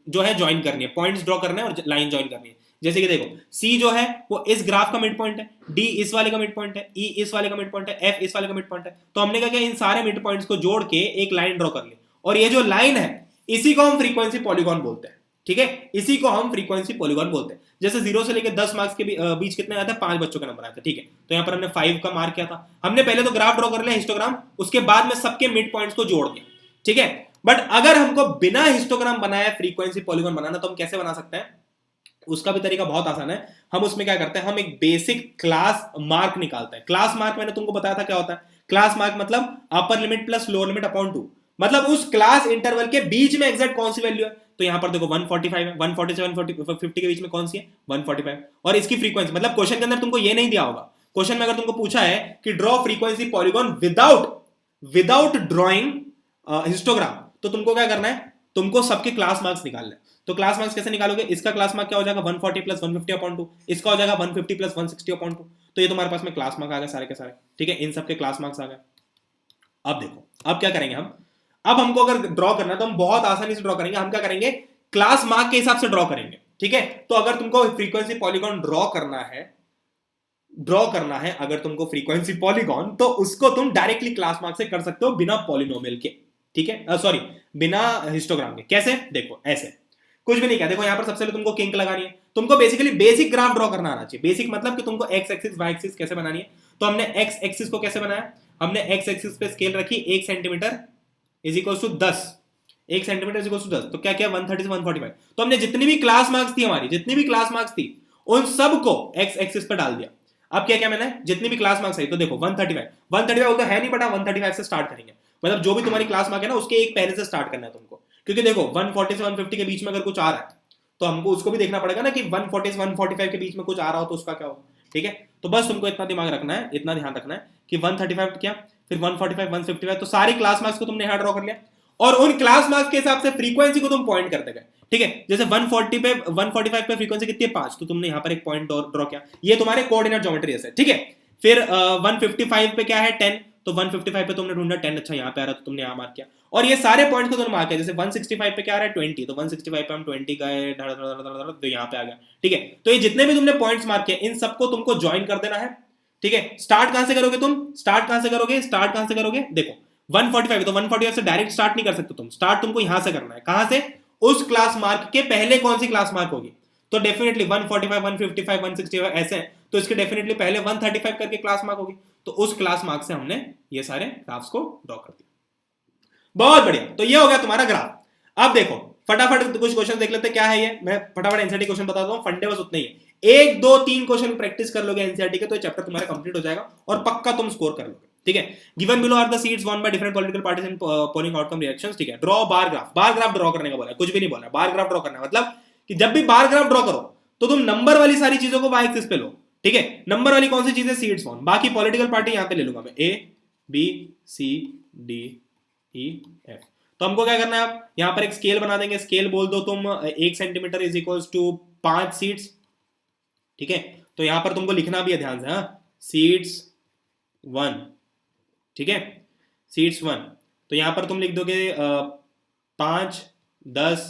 A: जो है ज्वाइन करनी है, पॉइंट्स ड्रॉ करना है और लाइन ज्वाइन करनी है। जैसे कि देखो C जो है वो इस ग्राफ का मिड पॉइंट है, D इस वाले का मिड पॉइंट है, E इस वाले का मिड पॉइंट है, F इस वाले का मिड पॉइंट है। तो हमने क्या किया इन सारे मिड पॉइंट्स को जोड़ के एक लाइन ड्रॉ कर ली, और ये जो लाइन है इसी को हम फ्रीक्वेंसी पॉलीगॉन बोलते हैं। ठीक है, इसी को हम फ्रीक्वेंसी पॉलीगॉन बोलते हैं। जैसे 0 से लेकर 10 मार्क्स के बीच कितने आते हैं, 5 बच्चों का नंबर आता है। ठीक है, तो यहाँ पर हमने 5 का मार्क किया था। हमने पहले तो ग्राफ ड्रॉ कर लिया हिस्टोग्राम, उसके बाद में सबके मिड पॉइंट्स को जोड़ दिया। ठीक है, बट अगर हमको बिना हिस्टोग्राम बनाए फ्रीक्वेंसी पॉलीगॉन बनाना तो हम कैसे बना सकते हैं, उसका भी तरीका बहुत आसान है। हम उसमें क्या करते हैं, हम एक बेसिक क्लास मार्क निकालते हैं। क्लास मार्क मैंने तुमको बताया था क्या होता है। क्लास मार्क मतलब upper limit plus lower limit upon 2, मतलब उस क्लास इंटरवल के बीच में एग्जैक्ट कौन सी वैल्यू है। तो यहां पर देखो 145 है, 140 से 150 के बीच में कौन सी है, 145। और इसकी फ्रीक्वेंसी मतलब क्वेश्चन के अंदर तुमको ये नहीं दिया होगा। क्वेश्चन में अगर तुमको पूछा है कि draw frequency polygon without drawing histogram, तो तुमको क्या करना है, तुमको सबके क्लास मार्क्स निकालने। तो क्लास मार्क्स कैसे निकालोगे, इसका क्लास मार्क क्या हो जाएगा 140 प्लस 150 अपॉन 2, इसका हो जाएगा 150 प्लस 160 अपॉन 2। तो ये तुम्हारे पास में क्लास मार्क आ गए सारे के सारे, ठीक है, इन सबके क्लास मार्क्स आ गए। अब देखो अब क्या करेंगे हम, अब हमको अगर ड्रॉ करना है तो हम बहुत आसानी से ड्रॉ करेंगे। हम क्या करेंगे, क्लास मार्क के हिसाब से ड्रॉ करेंगे, ठीक है। तो अगर तुमको फ्रीक्वेंसी पॉलीगॉन ड्रॉ करना है अगर तुमको फ्रीक्वेंसी पॉलीगॉन, तो उसको तुम डायरेक्टली क्लास मार्क से कर सकते हो बिना पॉलिनोमियल के, ठीक है, सॉरी बिना हिस्टोग्राम के। कैसे, देखो ऐसे कुछ भी नहीं किया। देखो यहां पर सबसे पहले तुमको किंक लगानी है, तुमको बेसिकली बेसिक ग्राफ ड्रॉ करना आना चाहिए। बेसिक मतलब कि तुमको एक्स एक्सिस वाई एक्सिस कैसे बनानी है। तो हमने एक्स एक्सिस को कैसे बनाया, हमने एक्स एक्सिस पे स्केल रखी 1 centimetre is equal to 10, 1 centimetre is equal to 10। तो क्या किया 130 से 145। तो हमने जितनी भी क्लास मार्क्स थी हमारी, जितनी भी क्लास मार्क्स थी उन सबको एक्स एक्सिस पे डाल दिया। अब क्या क्या मैंने जितनी भी क्लास मार्क्स आई, तो देखो 135 तो है नहीं, बटा 135 से स्टार्ट करेंगे। मतलब जो भी तुम्हारी क्लास मार्क है ना उसके एक पहले से स्टार्ट करना है तुमको, क्योंकि देखो 140 से 150 के बीच में अगर कुछ आ रहा है तो हमको उसको भी देखना पड़ेगा ना कि 140 से 145 के बीच में कुछ आ रहा हो तो उसका क्या होगा, ठीक है। तो बस तुमको इतना दिमाग रखना है, इतना ध्यान रखना है कि 135 क्या, फिर 145 155, तो सारी क्लास मार्क्स को तुमने यहां ड्रॉ कर लिया और उन क्लास मार्क्स के हिसाब से फ्रीक्वेंसी को तुम पॉइंट करते गए, ठीक है। जैसे 140 पे 145 पे फ्रीक्वेंसी कितनी है 5, तो तुमने यहां पर एक पॉइंट ड्रॉ किया, ये तुम्हारे कोऑर्डिनेट ज्योमेट्री है, ठीक है। फिर 155 पे क्या है 10, तो 155 पे तुमने ढूंढा 10, अच्छा यहाँ पे आ रहा तो तुमने यहाँ मार्क किया। और ये सारे पॉइंट्स को तुमने मार्क किया। जैसे 165 पे क्या आ रहा है 20, तो 165 पे हम 20 गए तो यहाँ पे आ गया, ठीक है। तो ये जितने भी तुमने पॉइंट्स मार्क किए इन सबको तुमको ज्वाइन कर देना है, ठीक है। स्टार्ट कहां से करोगे तुम, स्टार्ट कहां से करोगे, देखो 145 तो 145 से डायरेक्ट स्टार्ट नहीं कर सकते तुम, स्टार्ट तुमको यहां से करना है। कहां से, उस क्लास मार्क के पहले कौन सी क्लास मार्क होगी। तो डेफिनेटली 145 155 165 ऐसे हैं, तो इसके डेफिनेटली पहले 135 करके क्लास मार्क होगी। तो उस क्लास मार्क से हमने ये सारे ग्राफ्स को ड्रॉ कर दिया। बहुत बढ़िया, तो ये हो गया तुम्हारा ग्राफ। अब देखो फटाफट कुछ क्वेश्चन देख लेते हैं, क्या है ये, मैं फटाफट एनसीईआरटी क्वेश्चन बताता हूं, फंडे बस उतने ही है। 1 2 3 क्वेश्चन प्रैक्टिस कर लोगे एनसीईआरटी के तो चैप्टर तुम्हारा कंप्लीट हो जाएगा और पक्का तुम स्कोर कर लोगे, ठीक है। Given below are the seats won by different political parties in polling outcome reactions, ठीक है। ड्रॉ बार ग्राफ ड्रॉ करने का बोला है, कुछ भी नहीं बोला, बार ग्राफ ड्रॉ करना है। मतलब कि जब भी बार ग्राफ ड्रॉ करो तो तुम नंबर वाली सारी चीजों को वाई एक्सिस पे लो, ठीक है। नंबर वाली कौन सी चीज है, सीट्स वॉन, बाकी पॉलिटिकल पार्टी यहां पे ले लूंगा मैं, A B C D E F. तो हमको क्या करना है, आप यहां पर एक स्केल बना देंगे, स्केल बोल दो तुम 1 centimetre is equal to 5 seats, ठीक है। तो यहां पर तुमको लिखना भी है ध्यान से, सीट्स 1, ठीक है, सीट्स 1। तो यहां पर तुम लिख दोगे 5 10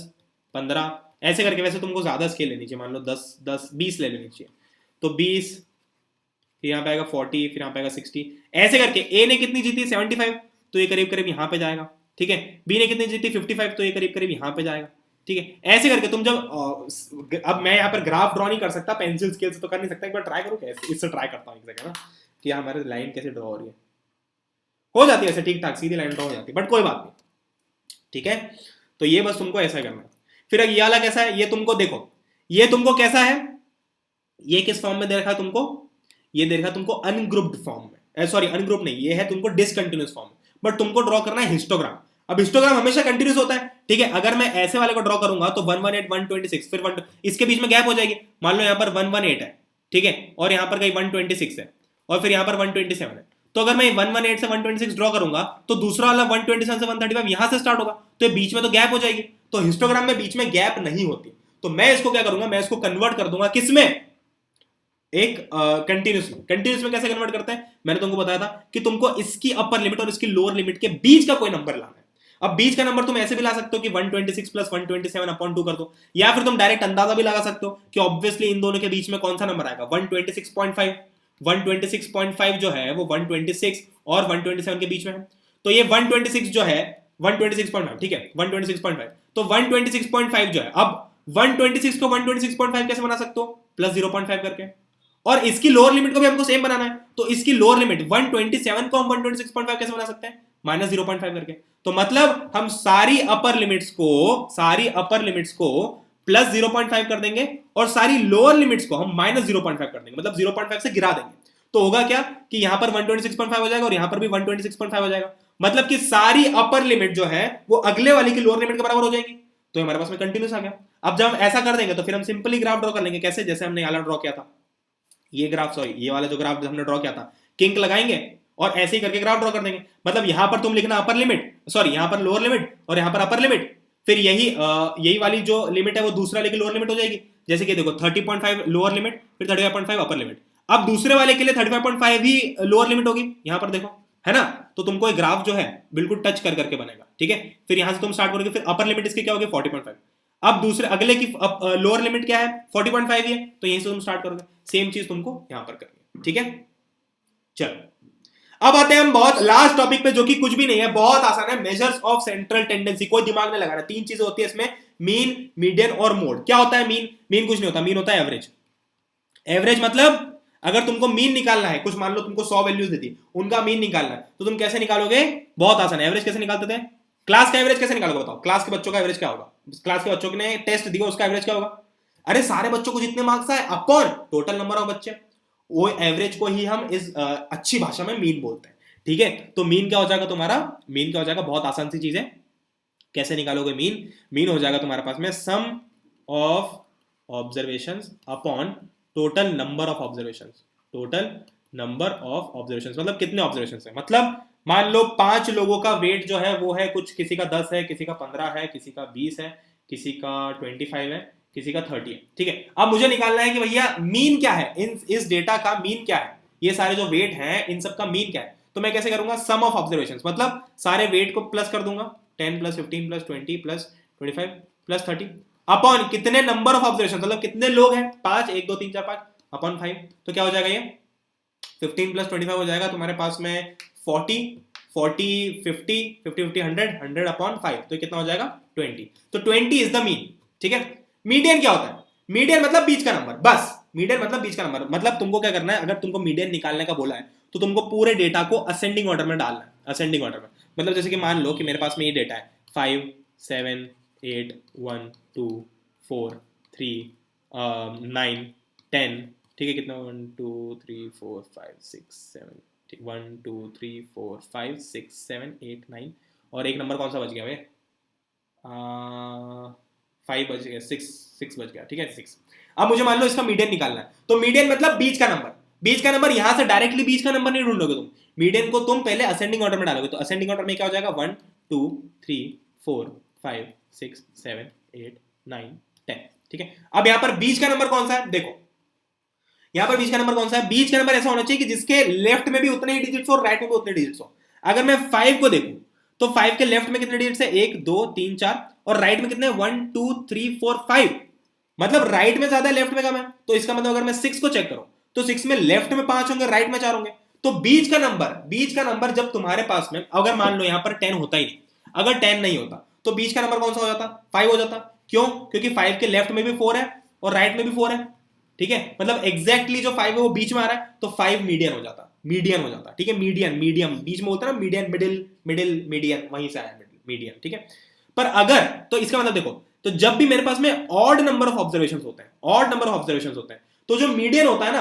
A: 15 ऐसे करके। वैसे तुमको ज्यादा स्केल लेनी चाहिए, मान लो 10 10 20 ले लेनी चाहिए। तो 20, फिर यहाँ पे आएगा 40, फिर यहाँ पे आएगा 60, ऐसे करके। ए ने कितनी जीती 75, तो ये करीब करीब यहाँ पे जाएगा, ठीक है। बी ने कितनी जीती 55, तो ये करीब करीब यहाँ पे जाएगा, ठीक है। ऐसे करके तुम जब अब मैं यहाँ पर ग्राफ ड्रॉ नहीं कर सकता, पेंसिल स्केल से तो कर नहीं सकता, एक बार ट्राई करो कैसे, इससे ट्राई करता हूँ एक जगह ना कि हमारे लाइन कैसे ड्रॉ हो रही है, हो जाती है ऐसे ठीक ठाक सीधी लाइन ड्रॉ हो जाती है, बट कोई बात नहीं, ठीक है। तो ये बस तुमको ऐसा करना है। फिर ये वाला कैसा है, ये तुमको देखो, ये तुमको कैसा है, ये किस फॉर्म में दे रखा है तुमको, ये दे रखा है तुमको अनग्रुप्ड फॉर्म में, सॉरी अनग्रुप नहीं, ये है तुमको डिसकंटिन्यूअस फॉर्म में, बट तुमको ड्रॉ करना है हिस्टोग्राम। अब हिस्टोग्राम हमेशा कंटिन्यूअस होता है, ठीक है। अगर मैं ऐसे वाले को ड्रॉ करूंगा तो 118 126, फिर 1 इसके बीच में गैप हो जाएगी। मान लो यहां पर 118 है, ठीक है, और यहां पर कहीं 126 है, और फिर यहां पर 127 है। तो अगर मैं 118 से 126 ड्रॉ करूंगा तो दूसरा वाला 127 से 135 यहां से स्टार्ट होगा, तो ये बीच में तो गैप हो जाएगी। तो हिस्टोग्राम में बीच में गैप नहीं होती, तो मैं इसको क्या करूंगा, मैं इसको कन्वर्ट कर दूंगा किसमें, एक कंटिन्यूस में कैसे कन्वर्ट करते हैं, मैंने तुमको बताया था कि तुमको इसकी अपर लिमिट और इसकी लोअर लिमिट के बीच का कोई नंबर लाना है। अब बीच का नंबर तुम ऐसे भी ला सकते हो कि 126 प्लस 127 अपॉन 2 कर दो, या फिर तुम डायरेक्ट अंदाजा भी लगा सकते हो कि ऑब्वियसली इन दोनों के बीच में कौन सा नंबर आएगा, 126.5। 126.5 जो है वो 126 और 127 के बीच में है, तो ये 126 जो है 126.5, ठीक है, 126.5। तो 126.5 जो है, अब 126 को 126.5 कैसे बना सकते हो, प्लस 0.5 करके। और इसकी लोअर लिमिट को भी हमको सेम बनाना है, तो इसकी लोअर लिमिट 127 को हम 126.5 कैसे बना सकते हैं, माइनस 0.5 करके। तो मतलब हम सारी अपर लिमिट्स को प्लस 0.5 कर देंगे और सारी लोअर लिमिट्स को हम माइनस 0.5 कर देंगे, मतलब 0.5 से गिरा देंगे। तो होगा क्या कि यहां पर 126.5 हो जाएगा और यहां पर भी 126.5 हो जाएगा, मतलब कि सारी अपर लिमिट जो है वो अगले वाली की लोअर लिमिट के बराबर हो जाएगी। तो हमारे पास में कंटिन्यूस आ गया। अब जब हम ऐसा कर देंगे तो फिर हम सिंपली ग्राफ ड्रॉ कर लेंगे। कैसे? जैसे हमने वाला ड्रॉ किया था, ये ग्राफ, सॉरी ये वाला जो ग्राफ हमने ड्रॉ किया था, किंक लगाएंगे और ऐसे ही करके ग्राफ ड्रॉ कर देंगे। मतलब यहां पर तुम लिखना अपर लिमिट, सॉरी यहां पर लोअर लिमिट और यहां पर अपर लिमिट, फिर यही वाली जो लिमिट है वो दूसरा वाले की लोअर लिमिट हो जाएगी। जैसे कि देखो 30.5 लोअर लिमिट, फिर 35.5 अपर लिमिट। अब दूसरे वाले के लिए 35.5 ही लोअर लिमिट होगी, यहां पर देखो, है ना। तो तुमको एक ग्राफ जो है बिल्कुल टच कर करके बनेगा, ठीक है। फिर यहां से तुम स्टार्ट करोगे, फिर अपर लिमिट इसकी क्या होगी 40.5। अब दूसरे अगले की लोअर लिमिट क्या है 40.5 ही है, तो यहीं से तुम स्टार्ट करोगे। सेम चीज तुमको यहां पर करनी है, ठीक है। चलो अब आते हैं हम बहुत लास्ट टॉपिक पे, जो कि कुछ भी नहीं है, बहुत आसान है, मेजर्स ऑफ सेंट्रल टेंडेंसी। कोई दिमाग नहीं लगाना, तीन चीजें होती है इसमें, मीन, मीडियन और मोड। क्या होता है मीन? मीन कुछ नहीं होता, मीन होता है एवरेज। एवरेज मतलब अगर तुमको मीन निकालना है, कुछ मान लो तुमको 100 वैल्यूज देती, उनका मीन निकालना है, तो तुम कैसे निकालोगे? बहुत आसान है। एवरेज कैसे निकालते थे? क्लास का एवरेज कैसे निकालोगे बताओ? क्लास के बच्चों का एवरेज क्या होगा? क्लास के बच्चों ने टेस्ट दिया, उसका एवरेज क्या होगा? अरे सारे बच्चों को जितने मार्क्स आए अपॉन टोटल नंबर ऑफ बच्चे, वो एवरेज को ही हम इस अच्छी भाषा में मीन बोलते हैं, ठीक है। तो मीन क्या हो जाएगा तुम्हारा? मीन क्या हो जाएगा? बहुत आसान सी चीज है। कैसे निकालोगे मीन? मीन हो जाएगा तुम्हारे पास में sum of observations upon total number of observations. Total number of observations मतलब कितने ऑब्जर्वेशंस है। मतलब मान लो 5 लोगों का वेट जो है वो है कुछ, किसी का 10 है, किसी का 15 है, किसी का 20 है, किसी का 25 है, किसी का 30 है, ठीक है। अब मुझे निकालना है कि भैया मीन क्या है, इस डेटा का मीन क्या है, ये सारे जो वेट हैं इन सब का मीन क्या है। तो मैं कैसे करूंगा? सम ऑफ ऑब्जर्वेशंस, मतलब सारे वेट को प्लस कर दूंगा, 10 plus 15 plus 20 plus 25 plus 30 upon कितने नंबर ऑफ ऑब्जर्वेशन, मतलब कितने लोग हैं, 5, 1 2 3 4 5 अपॉन 5। तो क्या हो जाएगा ये 15 प्लस 25 हो जाएगा तुम्हारे पास में 40 40 50 50 50 100 100 अपॉन 5, तो कितना हो जाएगा 20। तो 20 इज द मीन, ठीक है। मीडियन क्या होता है? मीडियन मतलब बीच का नंबर, बस। मीडियन मतलब बीच का नंबर। मतलब तुमको क्या करना है, अगर तुमको मीडियन निकालने का बोला है तो तुमको पूरे डेटा को असेंडिंग ऑर्डर में डालना है, असेंडिंग ऑर्डर में। मतलब जैसे कि मान लो कि मेरे पास में ये डेटा है 5 7 8 1 2 4 3 9 10, ठीक है। कितना 1 2 3 4 5 6 7, 1 2 3 4 5 6 7 8 9, और एक नंबर कौन सा बच गया भाई? 5 बच गया, 6 बच गया, ठीक है 6। अब मुझे मान लो इसका मीडियन निकालना है, तो मीडियन मतलब बीच का नंबर। बीच का नंबर यहां से डायरेक्टली बीच का नंबर नहीं ढूंढोगे तुम, मीडियन को तुम पहले असेंडिंग ऑर्डर में डालोगे। तो असेंडिंग ऑर्डर में क्या हो जाएगा 1 2 3 4 5 6 7 8 9 10, ठीक है। अब यहां पर बीच का नंबर कौन सा है? देखो यहां पर बीच का नंबर कौन सा है? बीच का नंबर ऐसा होना चाहिए कि जिसके लेफ्ट में भी उतने ही डिजिट्स हो और राइट में भी उतने डिजिट्स हो। अगर मैं 5 को देखूं तो 5 के लेफ्ट में कितने डिजिट्स है? 1 2 3 4, और राइट में कितने? 1 2 3 4 5। मतलब राइट में ज्यादा है, लेफ्ट में कम है। तो इसका मतलब अगर मैं 6 को चेक करूं तो 6 में लेफ्ट में 5 होंगे, राइट में 4 होंगे। तो बीच का नंबर जब तुम्हारे पास में, अगर मान लो यहां पर 10 होता ही नहीं, अगर 10 नहीं होता तो बीच का नंबर कौन सा हो जाता? 5 हो जाता। क्यों? क्योंकि 5 के लेफ्ट में भी 4 है और राइट में भी 4 है, ठीक है। मतलब एग्जैक्टली जो 5 है वो बीच में आ रहा है, तो 5 मीडियन हो जाता, मीडियन हो जाता, ठीक है। मीडियन, मीडियम बीच में होता है ना, मीडियन मिडिल, मिडिल मीडियन, वहीं से आया मीडियन, ठीक है। पर अगर, तो इसका मतलब देखो, तो जब भी मेरे पास में ऑड नंबर ऑफ ऑब्जर्वेशंस होते हैं, ऑड नंबर ऑफ ऑब्जर्वेशंस होते हैं, तो जो मीडियन होता है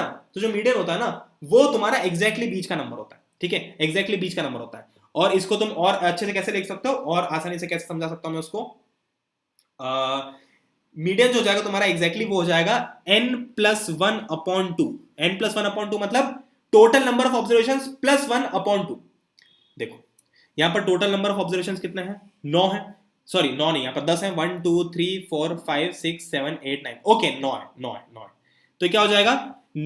A: ना, वो तुम्हारा एग्जैक्टली बीच का नंबर होता है, ठीक है। एग्जैक्टली बीच का नंबर होता है। और इसको तुम और अच्छे से कैसे लिख सकते हो, और आसानी से कैसे समझा सकता हूं मैं उसको? मीडियन जो हो जाएगा तुम्हारा एग्जैक्टली वो हो जाएगा n+1/2। n+1/2 मतलब टोटल नंबर ऑफ ऑब्जर्वेशंस +1/2। देखो यहां पर टोटल नंबर ऑफ ऑब्जर्वेशंस कितने हैं? 9 है, सॉरी 9 नहीं, यहां पर 10 है। 1 2 3 4 5 6 7 8 9, ओके 9 है। तो क्या हो जाएगा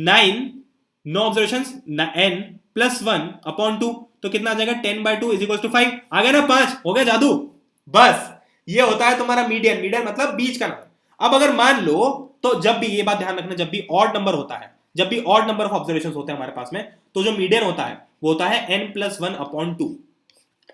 A: 9 ऑब्जर्वेशंस, n+1/2, तो कितना आ जाएगा 10/2 = 5। आ गया ना 5, हो गया जादू। बस ये होता है तुम्हारा मीडियन। मीडियन मतलब बीच का नंबर। अब अगर मान लो, तो जब भी, ये बात ध्यान रखना, जब भी ऑड नंबर होता है, जब भी ऑड नंबर ऑफ ऑब्जर्वेशंस होते हैं हमारे पास में, तो जो मीडियन होता है वो होता है n+1/2।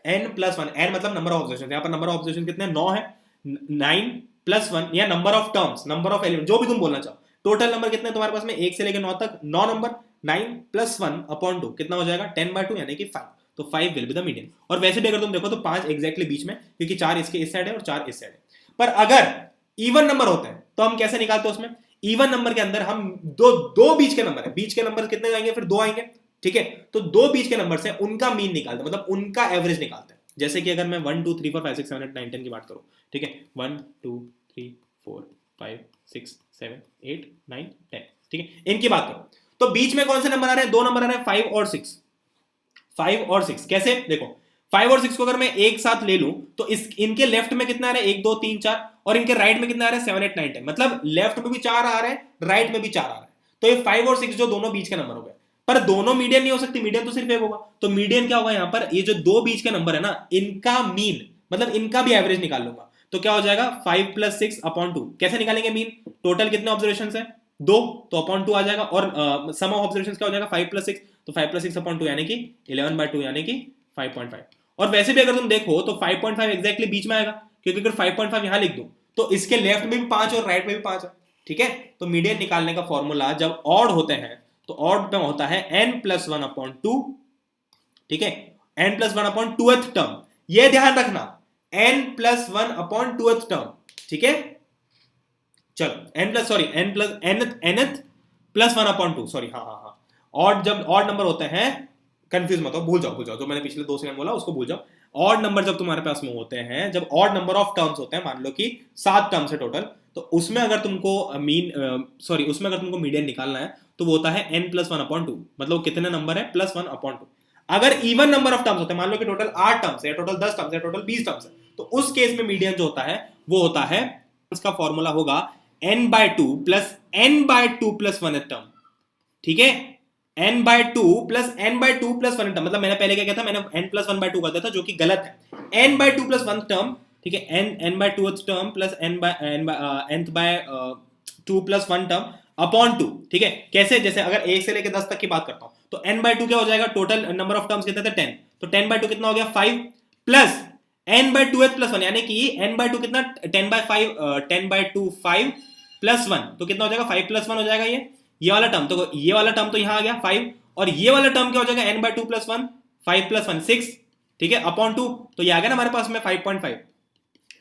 A: n+1, n मतलब नंबर ऑफ ऑब्जर्वेशन, यहां पर नंबर ऑफ ऑब्जर्वेशन कितने? 9 है। 9+1 या number of terms, number of element, जो भी तुम बोलना चाहो। टोटल नंबर कितने तुम्हारे पास में? 1 से लेकर 9 तक 9 नंबर। 9+1/2 कितना हो जाएगा? 10/2 यानी कि 5। तो 5 विल बी द मीडियन। और वैसे भी अगर तुम देखो तो 5 एग्जैक्टली बीच में, क्योंकि 4 इसके इस साइड है और 4 इस साइड है। पर अगर इवन नंबर होता है तो हम कैसे निकालते हैं उसमें? इवन नंबर के अंदर हम दो बीच के नंबर है, बीच के नंबर कितने आएंगे? फिर 2 आएंगे, ठीक है। तो 2 बीच के नंबर से उनका मीन निकालते हैं, मतलब उनका एवरेज निकालते हैं। जैसे कि अगर मैं 1 2 3 4 5 6 7 8 9 10 की बात करूं, ठीक है, 1 2 3 4 5 6 7 8 9 10, ठीक है, इनकी बात करो तो बीच में कौन से नंबर आ रहे हैं? 2 नंबर आ रहे हैं, 5 और 6। 5 और 6 कैसे? देखो 5 और 6 को अगर मैं एक साथ ले लूं तो इस इनके लेफ्ट में कितना आ रहा है? 1 2 3 4, और इनके राइट में कितना आ रहा है? 7 8 9 10। मतलब लेफ्ट में भी 4 आ रहे हैं, राइट में भी 4 आ रहा है। तो ये 5 और 6 जो दोनों बीच के नंबर हो गए, पर दोनों मीडियन नहीं हो सकती, मीडियन तो सिर्फ एक होगा। तो मीडियन क्या होगा यहां पर? ये जो 2 बीच के नंबर है ना, इनका मीन, मतलब इनका भी एवरेज निकाल लूंगा। तो क्या हो जाएगा? 5 + 6 अपॉन 2। कैसे निकालेंगे मीन? टोटल कितने ऑब्जर्वेशन है? 2, तो अपॉन 2 आ जाएगा। और सम ऑफ ऑब्जर्वेशन क्या हो जाएगा? 5 + 6, तो 5 + 6 अपॉन 2 यानी कि 11/2 यानी कि 5.5। और वैसे भी अगर तुम देखो तो 5.5 एग्जैक्टली बीच में आएगा, क्योंकि अगर 5.5 यहां लिख दो तो इसके लेफ्ट में भी 5 और राइट में भी 5 है, ठीक है। तो मीडियन निकालने का फॉर्मूला जब ऑड होते हैं तो ऑड में होता है n+1/2, ठीक है, n+1/2th टर्म। ये ध्यान रखना, n+1/2th टर्म, ठीक है। चलो n+1/2, सॉरी, हाँ। ऑड जब ऑड नंबर होते हैं, कंफ्यूज मत हो, भूल जाओ जो मैंने पिछले 2 सेकंड बोला उसको भूल जाओ। ऑड नंबर जब तुम्हारे पास में होते हैं, जब ऑड नंबर ऑफ टर्म्स होते हैं, मान लो कि 7 टर्म्स है टोटल, तो उसमें अगर तुमको उसमें अगर तुमको मीडियन निकालना है तो वो होता है n+1/2, मतलब कितने नंबर है? +1/2। अगर इवन नंबर ऑफ टर्म्स होते हैं, मान लो कि टोटल 8 टर्म्स है, टोटल 10 टर्म्स है, टोटल 20 टर्म्स है, तो उस केस में मीडियन जो होता है वो होता है, उसका फॉर्मूला होगा n/2 + n/2 + 1 टर्म, ठीक है। n/2 + n/2 + 1 टर्म, मतलब मैंने पहले क्या किया था? मैंने n+1/2 कर दिया था, जो कि गलत है। n/2 + 1 टर्म, ठीक है, n/2 term plus n/2 + 1 term upon 2, ठीक है। कैसे? जैसे अगर 1 से लेकर 10 तक की बात करता हूं तो n/2 क्या हो जाएगा? टोटल नंबर ऑफ टर्म्स कितने थे? 10, तो 10/2 कितना हो गया? 5 प्लस n/2 + 1, यानी कि n/2 कितना? 10/5, 10/2 5 + 1, तो कितना हो जाएगा? 5 + 1 हो जाएगा ये वाला टर्म। तो ये वाला टर्म तो यहां आ गया 5, और ये वाला टर्म क्या हो जाएगा? n/2 + 1, 5 + 1 6, ठीक है, अपॉन 2, तो ये आ गया ना हमारे पास में 5.5।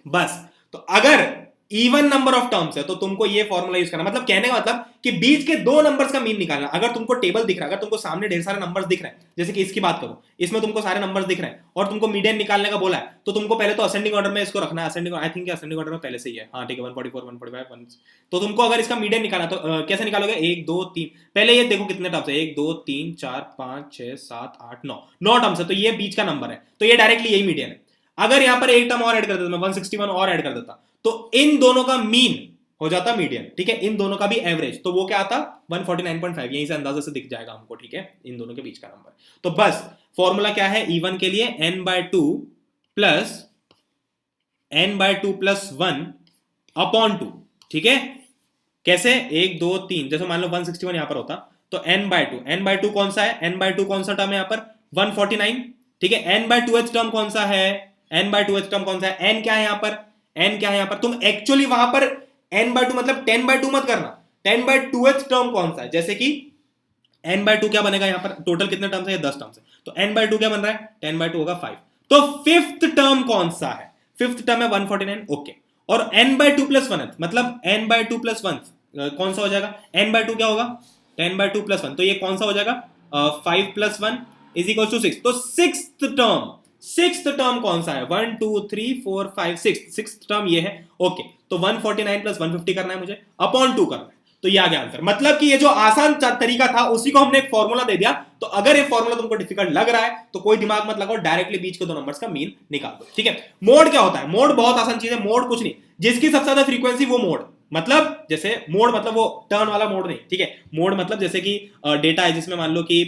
A: बस, तो अगर इवन नंबर ऑफ टर्म्स है तो तुमको ये फॉर्मूला यूज करना, मतलब कहने का मतलब कि बीच के 2 नंबर्स का मीन निकालना। अगर तुमको टेबल दिख रहा है, अगर तुमको सामने ढेर सारे नंबर्स दिख रहे हैं, जैसे कि इसकी बात करो, इसमें तुमको सारे नंबर्स दिख रहे हैं और तुमको मीडियन निकालने का बोला है, तो तुमको पहले तो असेंडिंग ऑर्डर में इसको रखना है। Ascending, I think ascending order में पहले से ही है, हाँ ठीक है, 144 145 1। तो तुमको अगर इसका मीडियन निकालना तो कैसे निकालोगे? 1 2 3, पहले ये देखो कितने टर्म्स है, 1 2 3 4 5 6 7 8 9 टर्म्स है, तो ये बीच का नंबर है, तो ये डायरेक्टली यही मीडियन है। अगर यहां पर एक टर्म और ऐड कर देता, मैं 161 और ऐड कर देता, तो इन दोनों का मीन हो जाता मीडियन, ठीक है, इन दोनों का भी एवरेज, तो वो क्या आता? 149.5। यहीं से अंदाजा से दिख जाएगा हमको, ठीक है, इन दोनों के बीच का नंबर। तो बस फॉर्मूला क्या है इवन के लिए? n/2 + n/2 + 1 अपॉन 2, ठीक है। कैसे? 1 2 3, जैसे मान लो 161 यहां पर होता तो n/2 कौन सा है? n/2 कौन सा टर्म है यहां पर? 149, ठीक है। n/2th टर्म कौन सा है? n/2th टर्म कौन सा है? n क्या है यहां पर? n क्या है यहां पर? तुम एक्चुअली वहां पर n/2 मतलब 10/2 मत करना, 10/2th टर्म कौन सा है? जैसे कि n/2 क्या बनेगा यहां पर? टोटल कितने टर्म्स है? 10 टर्म्स है, तो n/2 क्या बन रहा है? 10/2 होगा 5। तो 5th टर्म कौन सा है? 5th टर्म है 149, ओके। और n/2 + 1, मतलब n/2 + 1 कौन सा हो जाएगा? n/2 क्या होगा? 10/2 + 1, तो ये कौन सा हो जाएगा? 5 + 1 = 6। तो सिक्स्थ टर्म कौन सा है? 1 2 3 4 5 6, सिक्स्थ टर्म ये है, ओके। तो 149 + 150 करना है मुझे, अपॉन 2 करना है, तो ये आ गया आंसर। मतलब कि ये जो आसान तरीका था उसी को हमने एक फॉर्मूला दे दिया। तो अगर ये फॉर्मूला तुमको डिफिकल्ट लग रहा है तो कोई दिमाग मत लगाओ, डायरेक्टली बीच के 2 नंबर्स का मीन निकाल दो, ठीक है। मोड क्या होता है? मोड बहुत आसान चीज है। मोड कुछ नहीं, जिसकी सबसे ज्यादा फ्रीक्वेंसी वो मोड, मतलब जैसे मोड मतलब वो टर्न वाला मोड नहीं, ठीक है। मोड मतलब जैसे कि डेटा है जिसमें मान लो कि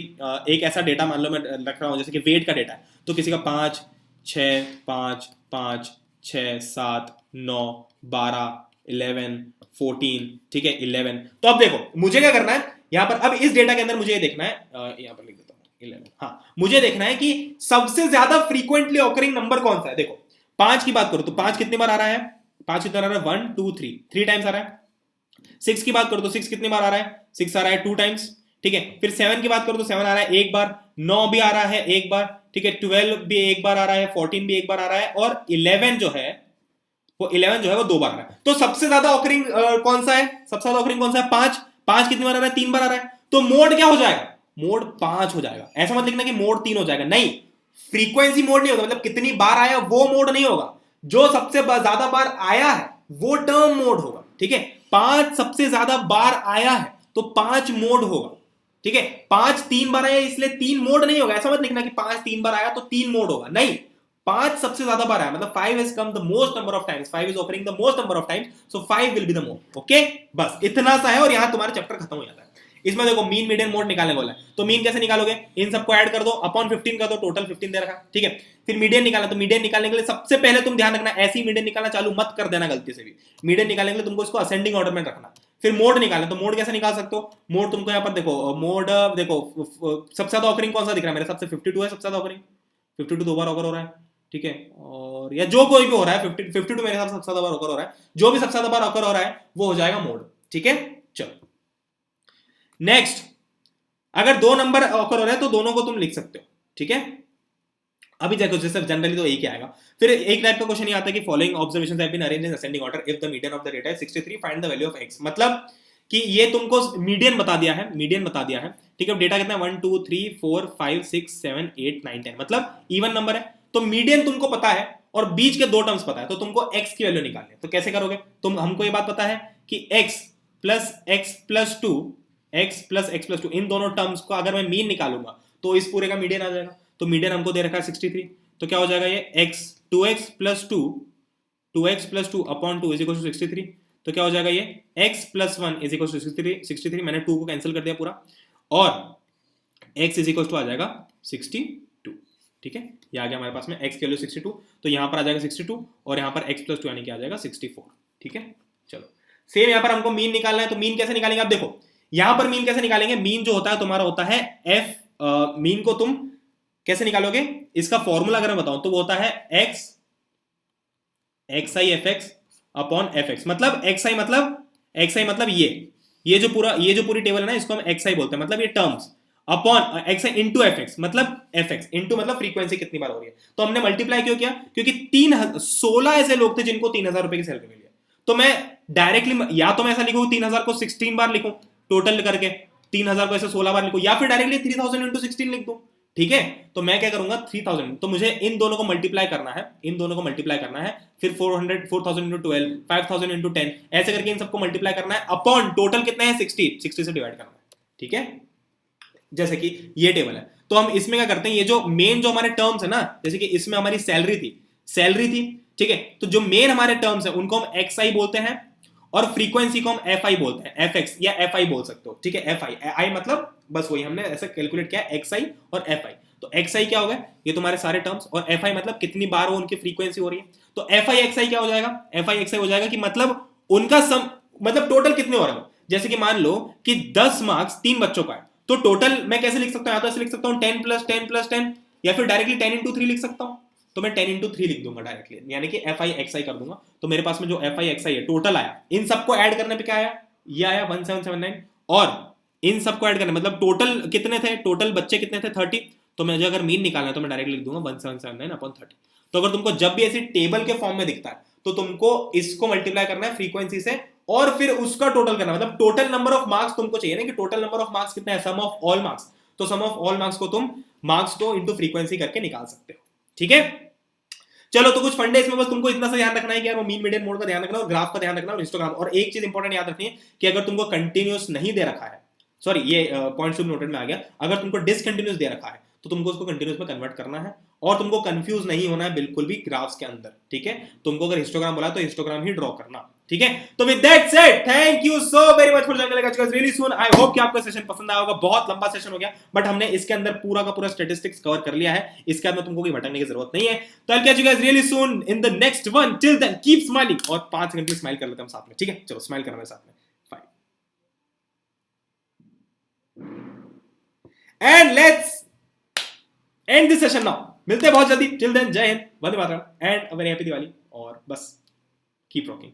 A: एक ऐसा डेटा मान लो मैं रख रहा हूं, जैसे कि वेट का डेटा है, तो किसी का 5 6 5 5 6 7 9 12 11 14, ठीक है 11। तो अब देखो मुझे क्या करना है यहां पर, अब इस डेटा के अंदर मुझे ये देखना है, यहां पर लिख देता हूं 11, हाँ, मुझे देखना है कि सबसे ज्यादा फ्रीक्वेंटली ऑकरिंग नंबर कौन सा है। देखो 5 की बात करो तो 5 कितनी बार आ रहा है? 5 कितना आ रहा है? 1 2 3 टाइम्स आ रहा है। 6 की बात करो तो 6 कितनी बार आ रहा है? 6 आ रहा है 2 टाइम्स, ठीक है। फिर 7 की बात करो तो 7 आ रहा है एक बार, 9 भी आ रहा है एक बार, ठीक है, 12 भी एक बार आ रहा है, 14 भी एक बार आ रहा है, और 11 जो है वो 2 बार आ रहा है। तो सबसे ज्यादा ऑकरिंग कौन सा है, सबसे ज्यादा ऑकरिंग कौन सा है, 5। 5 कितनी बार आ रहा है, 3 बार आ रहा है। तो मोड क्या हो जाएगा, मोड 5 हो जाएगा। ऐसा मत लिखना कि मोड 3 हो जाएगा, नहीं, फ्रीक्वेंसी मोड नहीं होगा, मतलब कितनी बार आया वो मोड नहीं होगा, जो सबसे ज्यादा बार आया है वो टर्म मोड होगा, ठीक है। 5 सबसे ज्यादा बार आया है तो 5 मोड होगा, ठीक है। 5 3 बार आया इसलिए 3 मोड नहीं होगा। ऐसा मत लिखना कि 5 3 बार आया तो 3 मोड होगा, नहीं, 5 सबसे ज्यादा बार आया, मतलब 5 has come the most number of times, 5 is occurring the most number of times, so 5 will be the mode, okay. बस इतना सा है और यहां तुम्हारा चैप्टर खत्म हो जाता है। इसमें देखो मीन मीडियन मोड निकालने बोला है, तो मीन कैसे निकालोगे, इन सबको ऐड कर दो, अपॉन 15 कर दो, टोटल 15 दे रखा, ठीक है। फिर मीडियन निकालना, तो मीडियन निकालने के लिए सबसे पहले तुम ध्यान रखना, ऐसी मीडियन निकालना चालू मत कर देना गलती से भी। मीडियन निकालने के लिए तुमको इसको असेंडिंग ऑर्डर में रखना। फिर मोड निकालना, तो मोड कैसे निकाल सकते हो, मोड तुमको यहाँ पर देखो, मोड देखो सबसे ज्यादा ऑकरिंग कौन सा दिख रहा है मेरे सबसे, 52 है सबसे ज्यादा ऑकरिंग, 52 दो बार ऑकर हो रहा है, ठीक है। और या जो कोई भी हो रहा है 52 मेरे हिसाब से सबसे ज्यादा बार ऑकर हो रहा है, जो भी सबसे ज्यादा बार ऑकर हो रहा है वो हो जाएगा मोड, ठीक है। चलो नेक्स्ट, अगर 2 नंबर ऑकर हो रहे हैं तो दोनों को तुम लिख सकते हो, ठीक है। अभी देखो जैसे जनरली तो एक ही आएगा। फिर एक टाइप का क्वेश्चन ये आता है कि following observations have been arranged in ascending order if the median of the data is 63, find the value of x। मतलब कि ये तुमको मीडियन बता दिया है, मीडियन बता दिया है, ठीक है। डेटा कितना है 1 2 3 4 5 6 7 8 9 10, मतलब इवन नंबर है, तो मीडियन तुमको पता है और बीच के 2 टर्म्स पता है, तो तुमको x की वैल्यू निकालनी है। तो कैसे करोगे, तुम हमको ये बात पता है कि x प्लस x प्लस 2 इन दोनों टर्म्स को अगर मैं मीन निकालूंगा तो इस पूरे का मीडियन आ जाएगा। तो मीडियन हमको दे रखा है 63, तो क्या हो जाएगा ये x 2x plus 2 upon 2 is equal to 63। तो क्या हो जाएगा ये x plus 1 is equal to 63, मैंने 2 को कैंसिल कर दिया पूरा, और x इज इक्वल टू आ जाएगा 62, ठीक है। ये आ गया हमारे पास में x की वैल्यू 62, तो यहां पर आ जाएगा 62 और यहां पर x प्लस 2 यानी कि आ जाएगा 64, ठीक है। चलो सेम यहां पर हमको मीन निकालना है, तो मीन कैसे निकालेंगे, आप देखो यहां पर मीन कैसे निकालेंगे, मीन जो होता है तुम्हारा होता है f, मीन को तुम कैसे निकालोगे, इसका फॉर्मूला अगर मैं बताऊं तो वो होता है xi fx अपॉन fx, मतलब xi मतलब ये जो पूरी टेबल है ना, इसको हम xi बोलते हैं, मतलब ये terms, upon xi into fx, मतलब fx इंटू मतलब फ्रीक्वेंसी कितनी बार हो रही है। तो हमने मल्टीप्लाई क्यों किया, क्योंकि 16 ऐसे लोग थे जिनको 3000 रुपए की सैलरी मिली है। तो मैं डायरेक्टली या तो मैं ऐसा लिखूं 3000 को 16 बार लिखूं टोटल करके, 3000 को ऐसे 16 बार लिखूं, या फिर डायरेक्टली 3000 इंटू 16 लिख दूं, ठीक है। तो मैं क्या करूंगा 3000, तो मुझे इन दोनों को मल्टीप्लाई करना है, फिर 4000 इंटू 12, 5000 इंटू 10, ऐसे करके इन सबको मल्टीप्लाई करना है, अपॉन टोटल कितना है 60 से डिवाइड करना है, ठीक है। जैसे कि ये टेबल है, तो हम इसमें क्या करते हैं, ये जो मेन जो हमारे टर्म्स है ना, जैसे कि इसमें हमारी सैलरी थी, ठीक है। तो जो मेन हमारे टर्म्स है उनको हम xi बोलते हैं, और फ्रीक्वेंसी को हम fi बोलते हैं, fx या fi बोल सकते हो, ठीक है। fi मतलब बस वही हमने ऐसे कैलकुलेट किया xi और fi। तो xi क्या होगा, ये तुम्हारे सारे टर्म्स, और fi मतलब कितनी बार वो उनकी फ्रीक्वेंसी हो रही है। तो fi xi क्या हो जाएगा, fi xi हो जाएगा कि मतलब उनका सम, मतलब टोटल कितने हो रहे हो। जैसे कि मान लो कि 10 मार्क्स 3 बच्चों का है, तो टोटल मैं कैसे लिख सकता हूं, या तो ऐसे लिख सकता हूं 10 प्लस 10 प्लस 10, या फिर डायरेक्टली 10 इंटू 3 लिख सकता हूं। तो मैं 10 इंटू 3 लिख दूंगा डायरेक्टली, यानी कि fi xi कर दूंगा। तो मेरे पास में जो fi xi है टोटल आया, इन सबको ऐड करने पे क्या आया, ये आया 1779, और इन सबको ऐड करने मतलब टोटल कितने थे, टोटल बच्चे कितने थे 30, तो मुझे अगर मीन निकालना है तो मैं डायरेक्ट लिख दूंगा 1779 अपॉन 30। तो अगर तुमको जब भी ऐसी टेबल के फॉर्म में दिखता है तो तुमको इसको मल्टीप्लाई करना है फ्रीक्वेंसी से, और फिर उसका टोटल करना, मतलब टोटल नंबर ऑफ मार्क्स तुमको चाहिए ना, कि टोटल नंबर ऑफ मार्क्स कितना है, सम ऑफ ऑल मार्क्स। तो सम ऑफ ऑल मार्क्स को तुम मार्क्स को इंटू फ्रीक्वेंसी करके निकाल सकते हो, ठीक है। चलो तो कुछ फंडे इसमें, बस तुमको इतना सा ध्यान रखना है कि यार वो मीन मीडियन मोड का ध्यान रखना और ग्राफ का ध्यान रखना और हिस्टोग्राम। और एक चीज इंपॉर्टेंट याद रखनी है कि अगर तुमको कंटिन्यूस नहीं दे रखा है, सॉरी ये पॉइंट शुभ नोटेड में आ गया, अगर तुमको डिसकंटिन्यूस दे रखा है तो तुमको उसको कंटिन्यूस में कन्वर्ट करना है, और तुमको कंफ्यूज नहीं होना है बिल्कुल भी ग्राफ्स के अंदर, ठीक है। तुमको अगर हिस्टोग्राम बोला तो हिस्टोग्राम ही ड्रॉ करना, ठीक है। तो with that said thank you so very much for joining guys, really soon. I hope कि आपको सेशन पसंद आया होगा। बहुत लंबा सेशन हो गया, बट हमने इसके अंदर पूरा का पूरा स्टैटिस्टिक्स कवर कर लिया है, इसके अंदर तुमको कोई भटकने की जरूरत नहीं है। तो I catch you guys really soon in the next one. Till then keep smiling, और 5 सेकंड के लिए स्माइल कर लेते हैं हम साथ में, ठीक है। चलो स्माइल करना मेरे साथ में, 5 and let's end this session now. मिलते हैं बहुत जल्दी, till then Jai Hind, Vande Mataram and a very happy Diwali, और बस कीप रॉकिंग।